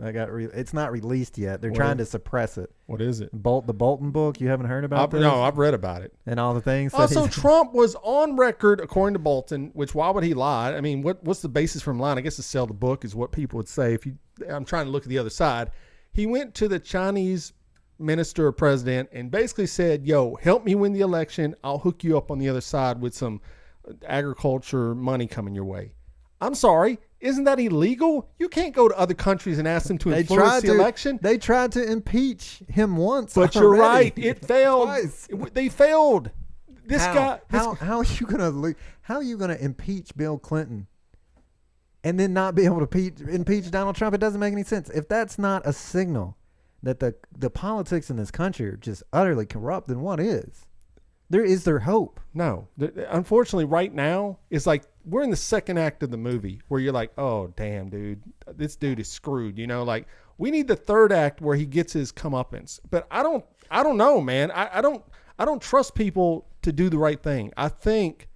It's not released yet. They're trying to suppress it. What is it? The Bolton book. You haven't heard about this? No, I've read about it. And all the things. Also, Trump was on record, according to Bolton, which why would he lie? I mean, what's the basis for him lying? I guess to sell the book is what people would say. I'm trying to look at the other side. He went to the Chinese minister or president and basically said, yo, help me win the election. I'll hook you up on the other side with some agriculture money coming your way. I'm sorry. Isn't that illegal? You can't go to other countries and ask them to influence the election. They tried to impeach him once. But you're right. It failed. Twice. They failed. How are you gonna impeach Bill Clinton and then not be able to impeach Donald Trump? It doesn't make any sense. If that's not a signal that the politics in this country are just utterly corrupt, then what is? Is there hope? No. Unfortunately, right now, it's like we're in the second act of the movie where you're like, oh, damn, dude, this dude is screwed. You know, like we need the third act where he gets his comeuppance. But I don't know, man. I don't trust people to do the right thing. I think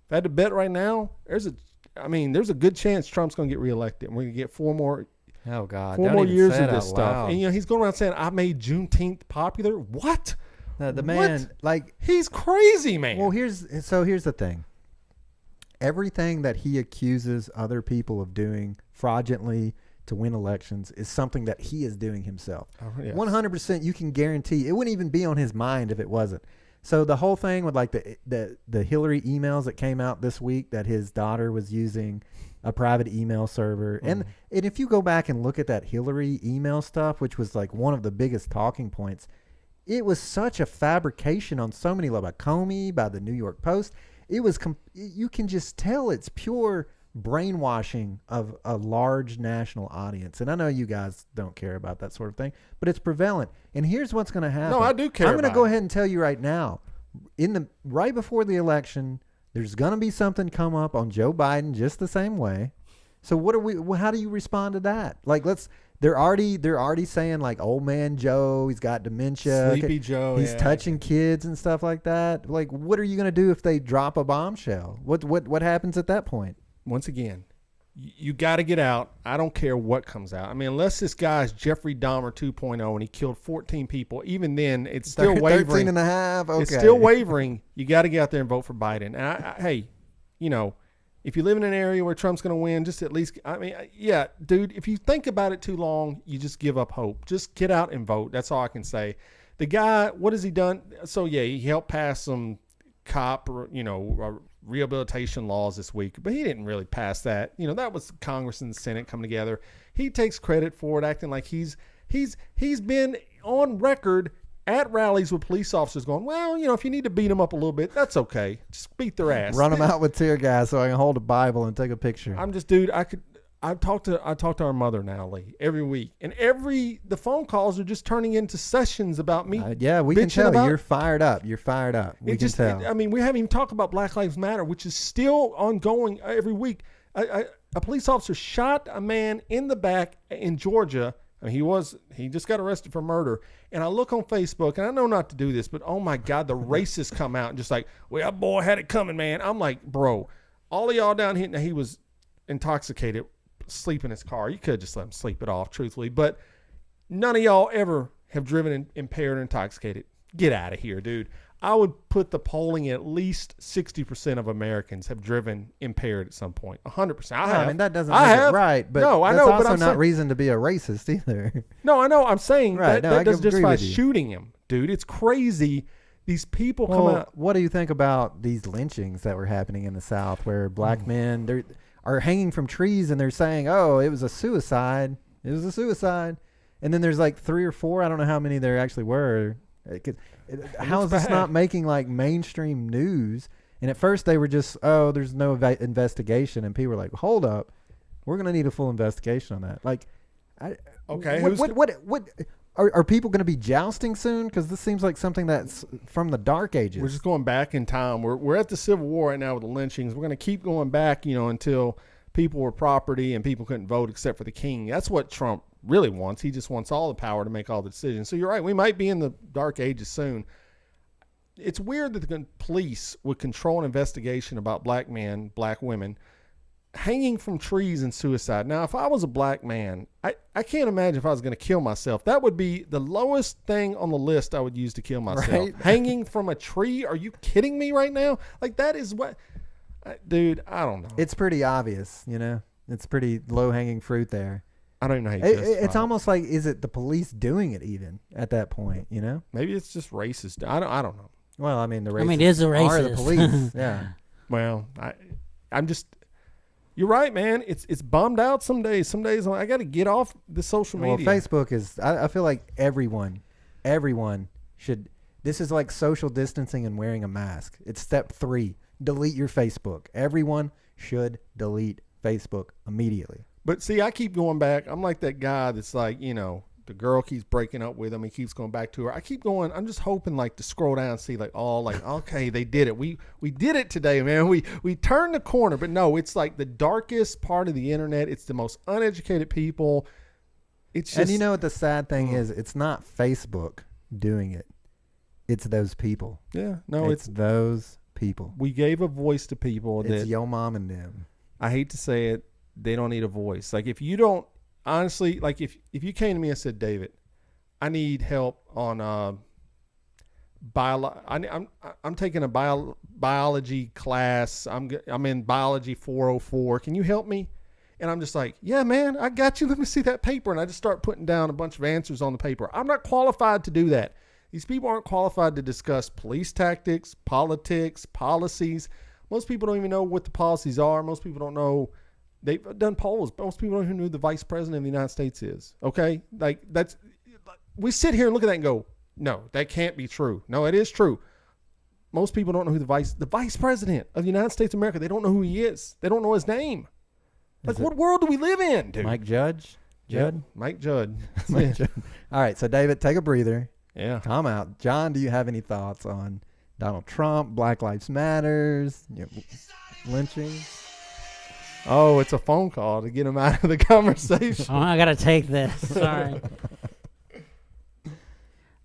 if I had to bet right now, there's a good chance Trump's going to get reelected. And we're going to get 4 more. Oh God, 4 more years of this stuff. And he's going around saying I made Juneteenth popular. What? The man, he's crazy, man. Well, here's the thing. Everything that he accuses other people of doing fraudulently to win elections is something that he is doing himself. 100%, you can guarantee it wouldn't even be on his mind if it wasn't. So the whole thing with like the Hillary emails that came out this week that his daughter was using a private email server, and if you go back and look at that Hillary email stuff, which was like one of the biggest talking points. It was such a fabrication on so many levels. By Comey, by the New York Post. It was you can just tell it's pure brainwashing of a large national audience. And I know you guys don't care about that sort of thing, but it's prevalent. And here's what's going to happen. No, I do care. I'm going to go ahead and tell you right now. Right before the election, there's going to be something come up on Joe Biden just the same way. So how do you respond to that? Like they're already saying like old man Joe, he's got dementia. Sleepy Joe. He's touching kids and stuff like that. Like, what are you going to do if they drop a bombshell? What happens at that point? Once again, you got to get out. I don't care what comes out. I mean, unless this guy's Jeffrey Dahmer 2.0 and he killed 14 people, even then it's still wavering. 13 and a half. Okay. It's still wavering. You got to get out there and vote for Biden. And hey, if you live in an area where Trump's going to win, just at least, yeah, dude, if you think about it too long, you just give up hope. Just get out and vote. That's all I can say. The guy, what has he done? So, yeah, he helped pass some rehabilitation laws this week, but he didn't really pass that. That was Congress and the Senate coming together. He takes credit for it, acting like he's been on record at rallies with police officers going, well, if you need to beat them up a little bit, that's okay. Just beat their ass. Run them out with tear gas so I can hold a Bible and take a picture. I'm just, dude, I talk to our mother now, Lee, every week. And the phone calls are just turning into sessions about me. Yeah, we can tell you're fired up. We can tell. We haven't even talked about Black Lives Matter, which is still ongoing every week. A police officer shot a man in the back in Georgia. He just got arrested for murder. And I look on Facebook, and I know not to do this, but oh my God, the racists come out and just like, well, that boy had it coming, man. I'm like, bro, all of y'all down here, now he was intoxicated, sleep in his car. You could just let him sleep it off, truthfully. But none of y'all ever have driven impaired or intoxicated. Get out of here, dude. I would put the polling at least 60% of Americans have driven impaired at some point. 100%. I have. I mean, that doesn't make it right, but no, I know, also but I'm not reason to be a racist either. No, I know. I'm saying right, that doesn't justify shooting him, dude. It's crazy. These people come out. What do you think about these lynchings that were happening in the South where black men are hanging from trees and they're saying, oh, it was a suicide. It was a suicide. And then there's like 3 or 4. I don't know how many there actually were. How is this not making like mainstream news? And at first they were just, oh, there's no investigation, and people were like, hold up, we're gonna need a full investigation on that. Like, okay, Are people going to be jousting soon? Because this seems like something that's from the Dark Ages. We're just going back in time. We're at the Civil War right now with the lynchings. We're going to keep going back, until people were property and people couldn't vote except for the king. That's what Trump really wants. He just wants all the power to make all the decisions. So you're right. We might be in the Dark Ages soon. It's weird that the police would control an investigation about black men, black women, hanging from trees and suicide. Now, if I was a black man, I can't imagine if I was going to kill myself. That would be the lowest thing on the list I would use to kill myself. Right? Hanging from a tree? Are you kidding me right now? Like, that is what... Dude, I don't know. It's pretty obvious, It's pretty low-hanging fruit there. I don't even know how you justify It's almost like, is it the police doing it even at that point, Maybe it's just racist. I don't know. Well, I mean, the racists it is a racist. are the police. Yeah. Well, I'm just... You're right, man. It's bummed out some days. Some days I got to get off the social media. Well, Facebook is... I feel like everyone should... This is like social distancing and wearing a mask. It's step 3. Delete your Facebook. Everyone should delete Facebook immediately. But see, I keep going back. I'm like that guy that's like, the girl keeps breaking up with him. He keeps going back to her. I keep going. I'm just hoping to scroll down and see okay, they did it. We did it today, man. We turned the corner. But no, it's like the darkest part of the internet. It's the most uneducated people. It's just, and you know what the sad thing is? It's not Facebook doing it. It's those people. Yeah, no, it's those people. We gave a voice to people. It's yo mom and them. I hate to say it. They don't need a voice. Like, if you don't, honestly, like if you came to me and said, David, I need help on I'm taking a biology class. I'm in biology 404. Can you help me? And I'm just like, yeah, man, I got you. Let me see that paper. And I just start putting down a bunch of answers on the paper. I'm not qualified to do that. These people aren't qualified to discuss police tactics, politics, policies. Most people don't even know what the policies are. Most people don't know. They've done polls. Most people don't even know who the vice president of the United States is. Okay? We sit here and look at that and go, no, that can't be true. No, it is true. Most people don't know who the vice president of the United States of America, they don't know who he is. They don't know his name. What world do we live in, dude? Mike Judge? Judd? Mike Judd. Mike Judd. All right, so David, take a breather. Yeah. Calm out. John, do you have any thoughts on Donald Trump, Black Lives Matters, lynching? Oh, it's a phone call to get him out of the conversation. Oh, I got to take this. Sorry.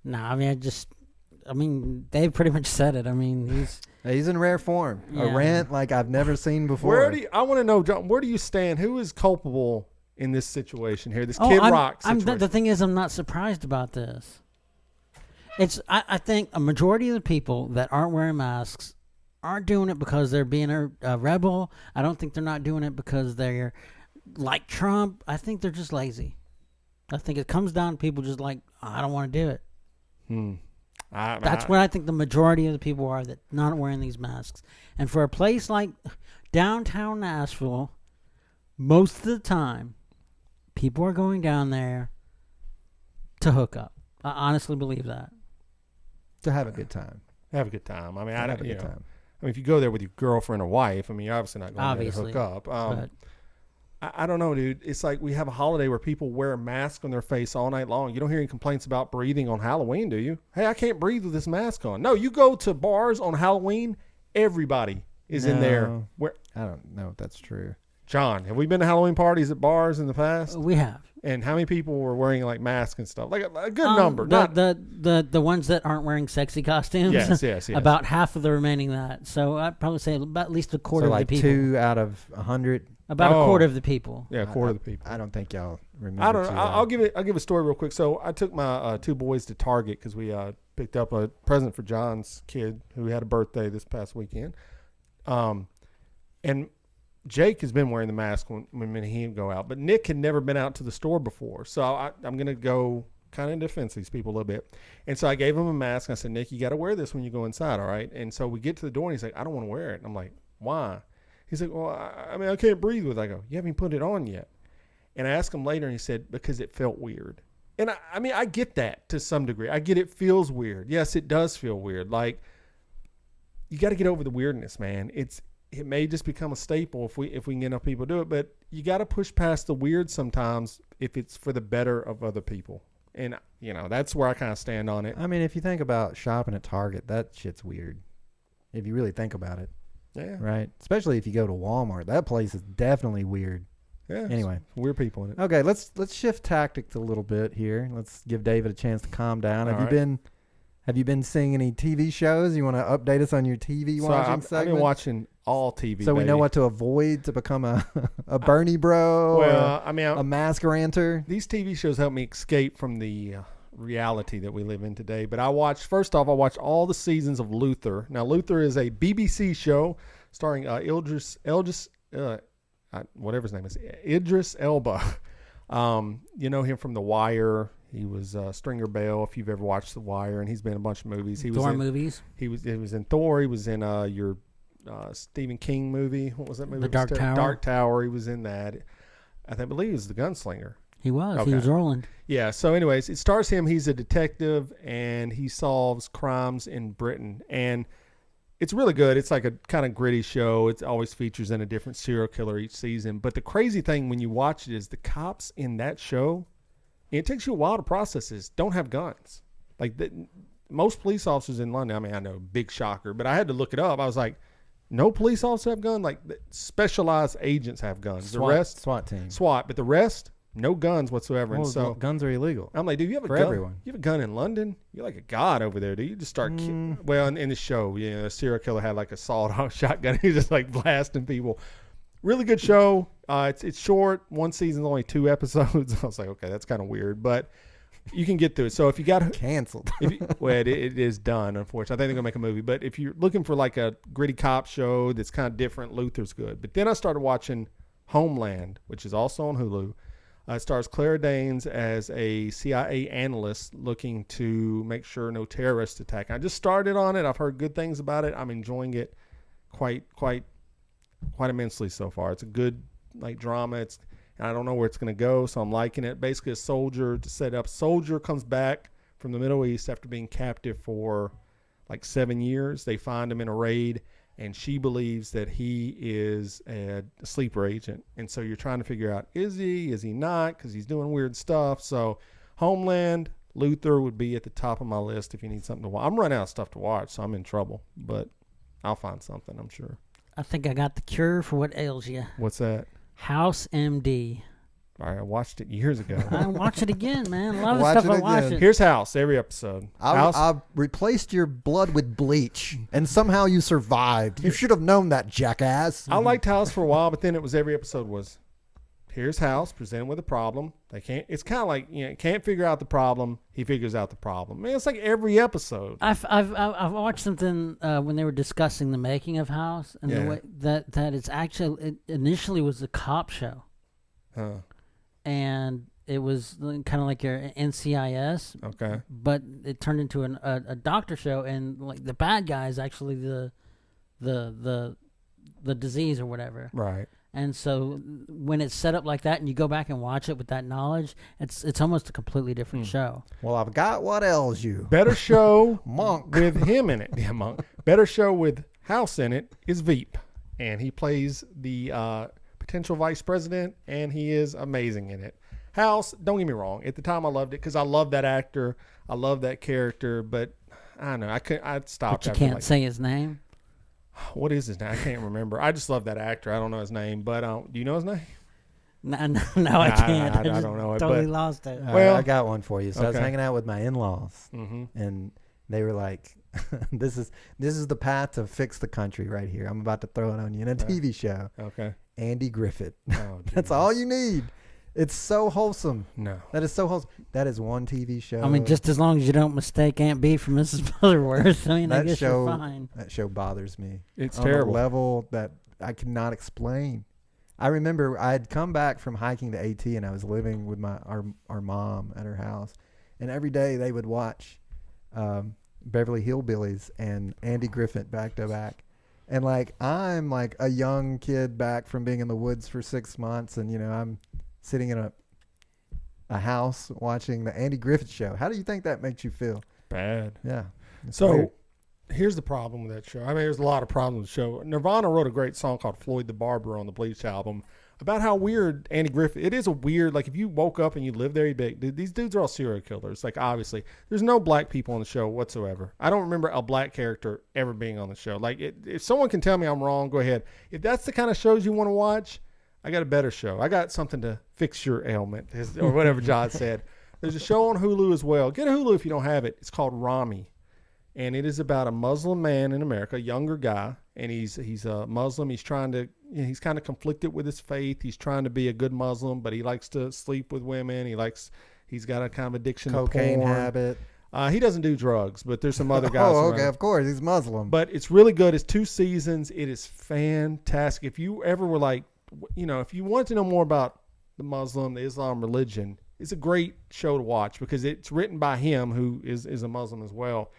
No, I mean, they pretty much said it. I mean, he's in rare form. Yeah. A rant like I've never seen before. I want to know, John, where do you stand? Who is culpable in this situation here? This Kid Rock situation. The thing is, I'm not surprised about this. I think a majority of the people that aren't wearing masks aren't doing it because they're being a rebel. I don't think they're not doing it because they're like Trump. I think they're just lazy. I think it comes down to people just like, I don't want to do it. That's what I think the majority of the people are that not wearing these masks. And for a place like downtown Nashville, most of the time, people are going down there to hook up. I honestly believe that. To have a good time. Have a good time. I mean, if you go there with your girlfriend or wife, I mean, you're obviously not going there to hook up. I don't know, dude. It's like we have a holiday where people wear a mask on their face all night long. You don't hear any complaints about breathing on Halloween, do you? Hey, I can't breathe with this mask on. No, you go to bars on Halloween, everybody is in there. I don't know if that's true. John, have we been to Halloween parties at bars in the past? We have. And how many people were wearing like masks and stuff? Like a good number. The ones that aren't wearing sexy costumes. Yes. About half of the remaining that. So I'd probably say about at least a quarter of the people. 2 out of 100. About a quarter of the people. Yeah, a quarter of the people. I don't think y'all remember. I don't know. I'll give a story real quick. So I took my 2 boys to Target because we picked up a present for John's kid who had a birthday this past weekend. And Jake has been wearing the mask when he would go out, but Nick had never been out to the store before. So I'm going to go kind of defend these people a little bit. And so I gave him a mask. I said, Nick, you got to wear this when you go inside, all right? And so we get to the door, and he's like, I don't want to wear it. And I'm like, why? He's like, well, I can't breathe with it. I go, you haven't put it on yet. And I asked him later, and he said, because it felt weird. And I get that to some degree. I get it feels weird. Yes, it does feel weird. Like, you got to get over the weirdness, man. It may just become a staple if we can get enough people to do it, but you got to push past the weird sometimes if it's for the better of other people. And, that's where I kind of stand on it. I mean, if you think about shopping at Target, that shit's weird. If you really think about it. Yeah. Right? Especially if you go to Walmart. That place is definitely weird. Yeah. Anyway. Weird people in it. Okay, let's shift tactics a little bit here. Let's give David a chance to calm down. Have you been seeing any TV shows? You want to update us on your TV watching segment? I've been watching all TV. So we know what to avoid to become a Bernie bro. Well, I mean, a mask ranter. These TV shows help me escape from the reality that we live in today. But I watched all the seasons of Luther. Now, Luther is a BBC show starring Idris whatever his name is, Idris Elba. You know him from The Wire. He was Stringer Bell, if you've ever watched The Wire, and he's been in a bunch of movies. He was in movies. He was in Thor. He was in your Stephen King movie. What was that movie? The Dark Tower. Dark Tower. He was in that. I believe he was the gunslinger. He was. Okay. He was Roland. Yeah. So, anyways, it stars him. He's a detective, and he solves crimes in Britain. And it's really good. It's like a kind of gritty show. It always features in a different serial killer each season. But the crazy thing when you watch it is the cops in that show, it takes you a while to process this, don't have guns. Like most police officers in London, I mean, I know, big shocker, but I had to look it up. I was like, no police officers have guns? Like specialized agents have guns. SWAT team. SWAT, but the rest, no guns whatsoever. Well, and so guns are illegal. I'm like, dude, you have a gun? Everyone. You have a gun in London? You're like a god over there, dude. You just start well, in the show, a serial killer had like a sawed-off shotgun. He's just like blasting people. Really good show. It's short. One season's only 2 episodes. I was like, okay, that's kind of weird, but you can get through it. So if you got canceled, it is done. Unfortunately, I think they're gonna make a movie. But if you're looking for like a gritty cop show that's kind of different, Luther's good. But then I started watching Homeland, which is also on Hulu. It stars Clara Danes as a CIA analyst looking to make sure no terrorist attack. I just started on it. I've heard good things about it. I'm enjoying it quite immensely so far. It's a good drama. And I don't know where it's going to go, so I'm liking it. Basically, a soldier comes back from the Middle East after being captive for 7 years. They find him in a raid, and she believes that he is a sleeper agent. And so you're trying to figure out, is he not? Because he's doing weird stuff. So Homeland, Luther would be at the top of my list if you need something to watch. I'm running out of stuff to watch, so I'm in trouble. But I'll find something, I'm sure. I think I got the cure for what ails you. What's that? House MD. All right, I watched it years ago. I watch it again, man. A lot of the stuff I watch it. Here's House every episode. I replaced your blood with bleach, and somehow you survived. You should have known that, jackass. I liked House for a while, but then it was every episode was, here's House presented with a problem. They can't. It's kind of like can't figure out the problem. He figures out the problem. Man, it's like every episode. I've watched something when they were discussing the making of House and the way that it's actually it initially was a cop show. Huh. And it was kind of like your NCIS. Okay. But it turned into a doctor show, and the bad guy is actually the disease or whatever. Right. And so when it's set up like that, and you go back and watch it with that knowledge, it's almost a completely different show. Well, I've got what ails you. Better show Monk with him in it. Yeah, Monk. Better show with House in it is Veep, and he plays the potential vice president, and he is amazing in it. House, don't get me wrong. At the time, I loved it because I love that actor. I love that character, but I don't know. I stopped. But you can't say his name. What is his name? I can't remember. I just love that actor. I don't know his name, but do you know his name? No, I can't. I don't know it. Totally but, lost it. Well, I got one for you. So I was hanging out with my in-laws, mm-hmm. and they were like, "This is the path to fix the country right here. I'm about to throw it on you in a TV show." Okay. Andy Griffith. Oh, that's all you need. It's so wholesome. No. That is so wholesome. That is one TV show. I mean, just as long as you don't mistake Aunt B for Mrs. Butterworth. I mean, I guess you're fine. That show bothers me. It's on terrible. A level that I cannot explain. I remember I had come back from hiking to AT, and I was living with our mom at her house, and every day they would watch Beverly Hillbillies and Andy Griffith back to back. And I'm a young kid back from being in the woods for 6 months, and I'm sitting in a house watching the Andy Griffith show. How do you think that makes you feel? Bad. Yeah. So weird. Here's the problem with that show. I mean, there's a lot of problems with the show. Nirvana wrote a great song called Floyd the Barber on the Bleach album. about how weird Andy Griffith. It is a weird, like if you woke up and you lived there, you'd be like, dude, these dudes are all serial killers. Like obviously, there's no black people on the show whatsoever. I don't remember a black character ever being on the show. Like if someone can tell me I'm wrong, go ahead. If that's the kind of shows you want to watch, I got a better show. I got something to fix your ailment, or whatever John said. There's a show on Hulu as well. Get a Hulu if you don't have it. It's called Rami. And it is about a Muslim man in America, a younger guy, and he's a Muslim. He's trying to, he's kind of conflicted with his faith. He's trying to be a good Muslim, but he likes to sleep with women. He's got a kind of addiction cocaine to porn. habit. He doesn't do drugs, but there's some other guys. Oh, okay, of course, he's Muslim. But it's really good. It's 2 seasons. It is fantastic. If you ever were like, if you want to know more about the Islam religion, it's a great show to watch because it's written by him, who is a Muslim as well.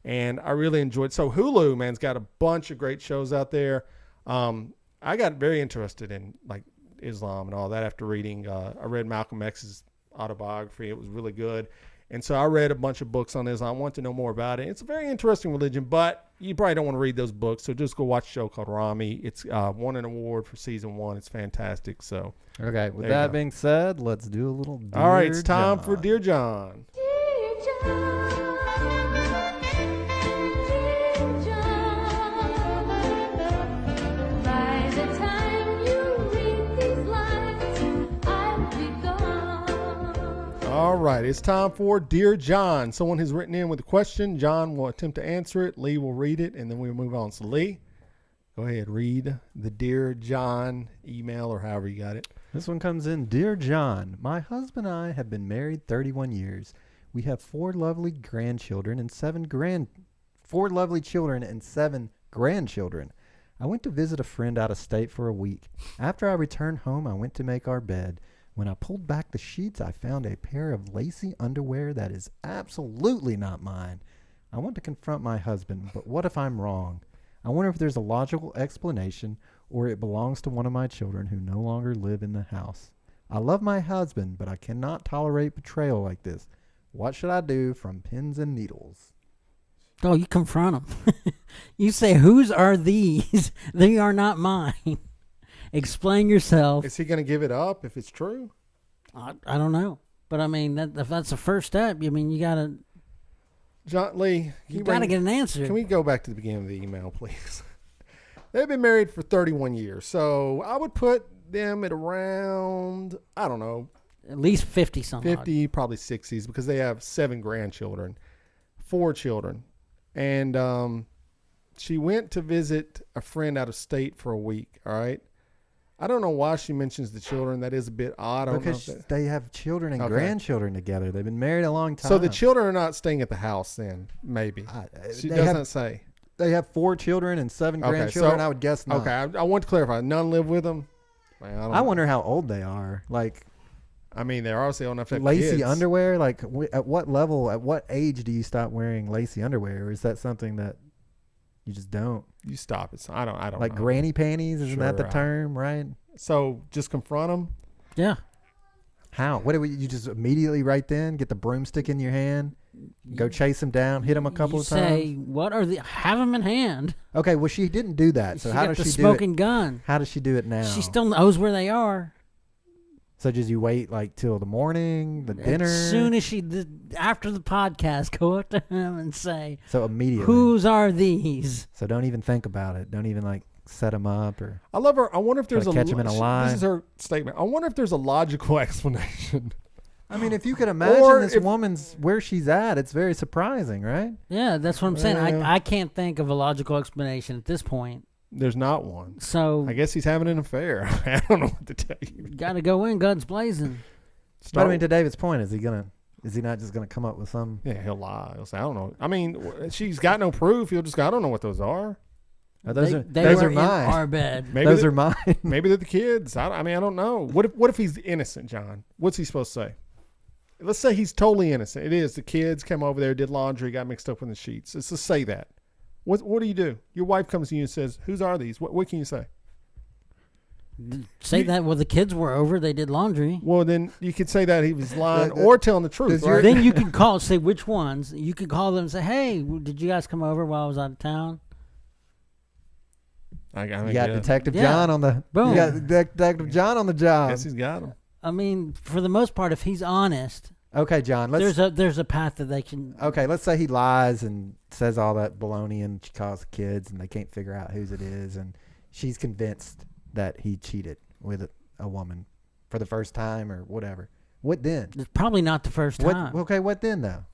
And I really enjoyed it. So Hulu, man's got a bunch of great shows out there. I got very interested in like Islam and all that after reading. I read Malcolm X's autobiography. It was really good. And so I read a bunch of books on Islam. I want to know more about it. It's a very interesting religion, but you probably don't want to read those books. So just go watch a show called Rami. It's won an award for season 1. It's fantastic. So okay, with that being said, let's do a little Dear all right, it's time John. for Dear John. All right, it's time for Dear John. Someone has written in with a question. John will attempt to answer it. Lee will read it, and then we'll move on. So, Lee, go ahead. Read the Dear John email or however you got it. This one comes in. Dear John, my husband and I have been married 31 years. We have 4 lovely grandchildren and 7 grandchildren. I went to visit a friend out of state for a week. After I returned home, I went to make our bed. When I pulled back the sheets, I found a pair of lacy underwear that is absolutely not mine. I want to confront my husband, but what if I'm wrong? I wonder if there's a logical explanation or it belongs to one of my children who no longer live in the house. I love my husband, but I cannot tolerate betrayal like this. What should I do? From Pins and Needles. Oh, you confront them. You say, whose are these? They are not mine. Explain yourself. Is he going to give it up if it's true? I don't know. But, I mean, if that's the first step, I mean, you got to... John Lee, you got to get an answer. Can we go back to the beginning of the email, please? They've been married for 31 years. So I would put them at around, I don't know. At least 50-something. 50, probably 60s, because they have 7 grandchildren, 4 children. And she went to visit a friend out of state for a week, all right? I don't know why she mentions the children. That is a bit odd. Because they have children and grandchildren together. They've been married a long time. So the children are not staying at the house then, maybe. She doesn't say. They have 4 children and 7 grandchildren. I would guess not. Okay, I want to clarify. None live with them? Man, I wonder how old they are. Like, I mean, they're obviously old enough to have lacy kids. underwear? Like, at what level, at what age do you stop wearing lacy underwear? Or is that something that you just don't? You stop it. I don't like know. Granny panties? Isn't that the term, right? So just confront them? Yeah. How? What do you just immediately right then get the broomstick in your hand, go chase them down, hit them a couple of times? Say, what are the? Have them in hand. Okay, well she didn't do that. So how does she do it? Smoking gun. How does she do it now? She still knows where they are. So does you wait like till the morning, the dinner? As soon as after the podcast, go up to him and say, so immediately, whose are these? So don't even think about it. Don't even like set them up or. I love her. I wonder if there's catch him in a lie. This is her statement. I wonder if there's a logical explanation. I mean, if you could imagine this woman's where she's at, it's very surprising, right? Yeah, that's what I'm saying. I can't think of a logical explanation at this point. There's not one. So I guess he's having an affair. I don't know what to tell you. Got to go in guns blazing. But I mean, to David's point, is he not just gonna come up with some? Yeah, he'll lie. He'll say, I don't know. I mean, she's got no proof. He'll just go, I don't know what those are. Those they are were mine. In our bed. Maybe those are mine. Maybe they're the kids. I mean, I don't know. What if he's innocent, John? What's he supposed to say? Let's say he's totally innocent. It is. The kids came over there, did laundry, got mixed up in the sheets. Let's just say that. What do you do? Your wife comes to you and says, whose are these? What can you say? Say that, well, the kids were over. They did laundry. Well, then you could say that he was lying or telling the truth. Right? Then you can call, say which ones. You could call them and say, hey, did you guys come over while I was out of town? I You got guess. Detective Yeah. John on the. Boom. You got Detective John on the job. Guess he's got him. I mean, for the most part, if he's honest, Okay, John. Let's. there's a path that they can. Okay, let's say he lies and says all that baloney and she calls the kids and they can't figure out whose it is, and she's convinced that he cheated with a woman for the first time or whatever. What then? It's probably not the first time. Okay, what then though?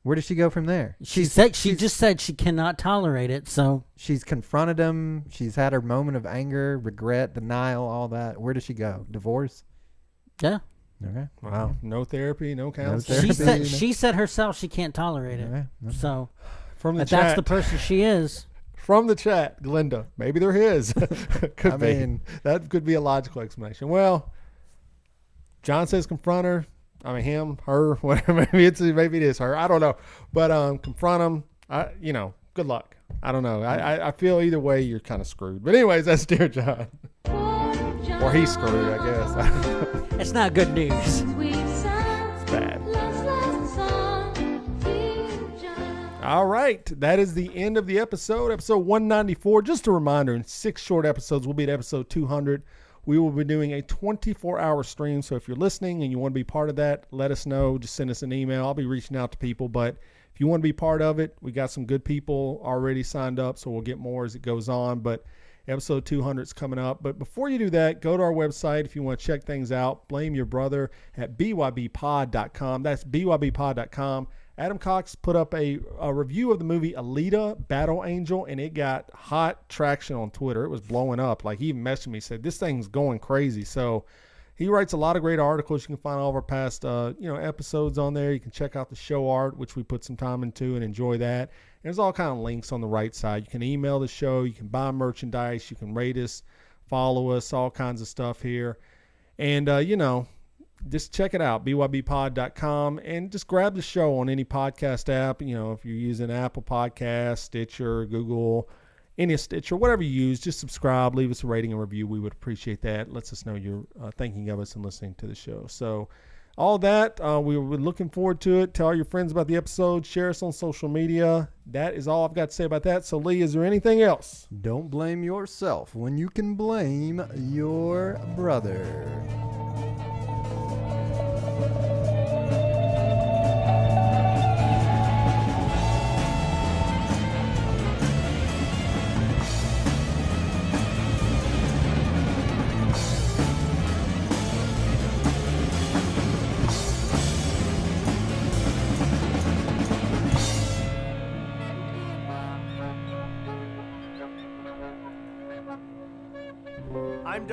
Where does she go from there? She just said she cannot tolerate it. So She's confronted him. She's had her moment of anger, regret, denial, all that. Where does she go? Divorce? yeah, Okay. Wow. No therapy, no counseling. therapy. she said herself she can't tolerate it. Okay. So From the if chat. that's the person she is. From the chat, Glenda. Maybe they're his. Could I be. mean- That could be a logical explanation. Well, John says confront her. I mean, him, her, whatever. Maybe it is her. I don't know. But confront him. Good luck. I don't know. I feel either way you're kind of screwed. But anyways, that's Dear John. Or he's screwed, I guess. It's not good news. It's bad. All right. That is the end of the episode 194. Just a reminder, in 6 short episodes, we'll be at episode 200. We will be doing a 24-hour stream. So if you're listening and you want to be part of that, let us know. Just send us an email. I'll be reaching out to people. But if you want to be part of it, we got some good people already signed up. So we'll get more as it goes on. But episode 200 is coming up. But before you do that, go to our website if you want to check things out. Blame Your Brother at bybpod.com. That's bybpod.com. Adam Cox put up a review of the movie Alita Battle Angel, and it got hot traction on Twitter. It was blowing up. Like, he even messaged me, said, this thing's going crazy. So he writes a lot of great articles. You can find all of our past episodes on there. You can check out the show art, which we put some time into, and enjoy that. And there's all kind of links on the right side. You can email the show. You can buy merchandise. You can rate us, follow us, all kinds of stuff here. And, just check it out, bybpod.com, and just grab the show on any podcast app. If you're using Apple Podcasts, Stitcher, Google, any Stitcher, whatever you use, just subscribe, leave us a rating and review. We would appreciate that. It lets us know you're thinking of us and listening to the show. So all that, we were looking forward to it. Tell all your friends about the episode. Share us on social media. That is all I've got to say about that. So, Lee, is there anything else? Don't blame yourself when you can blame your brother.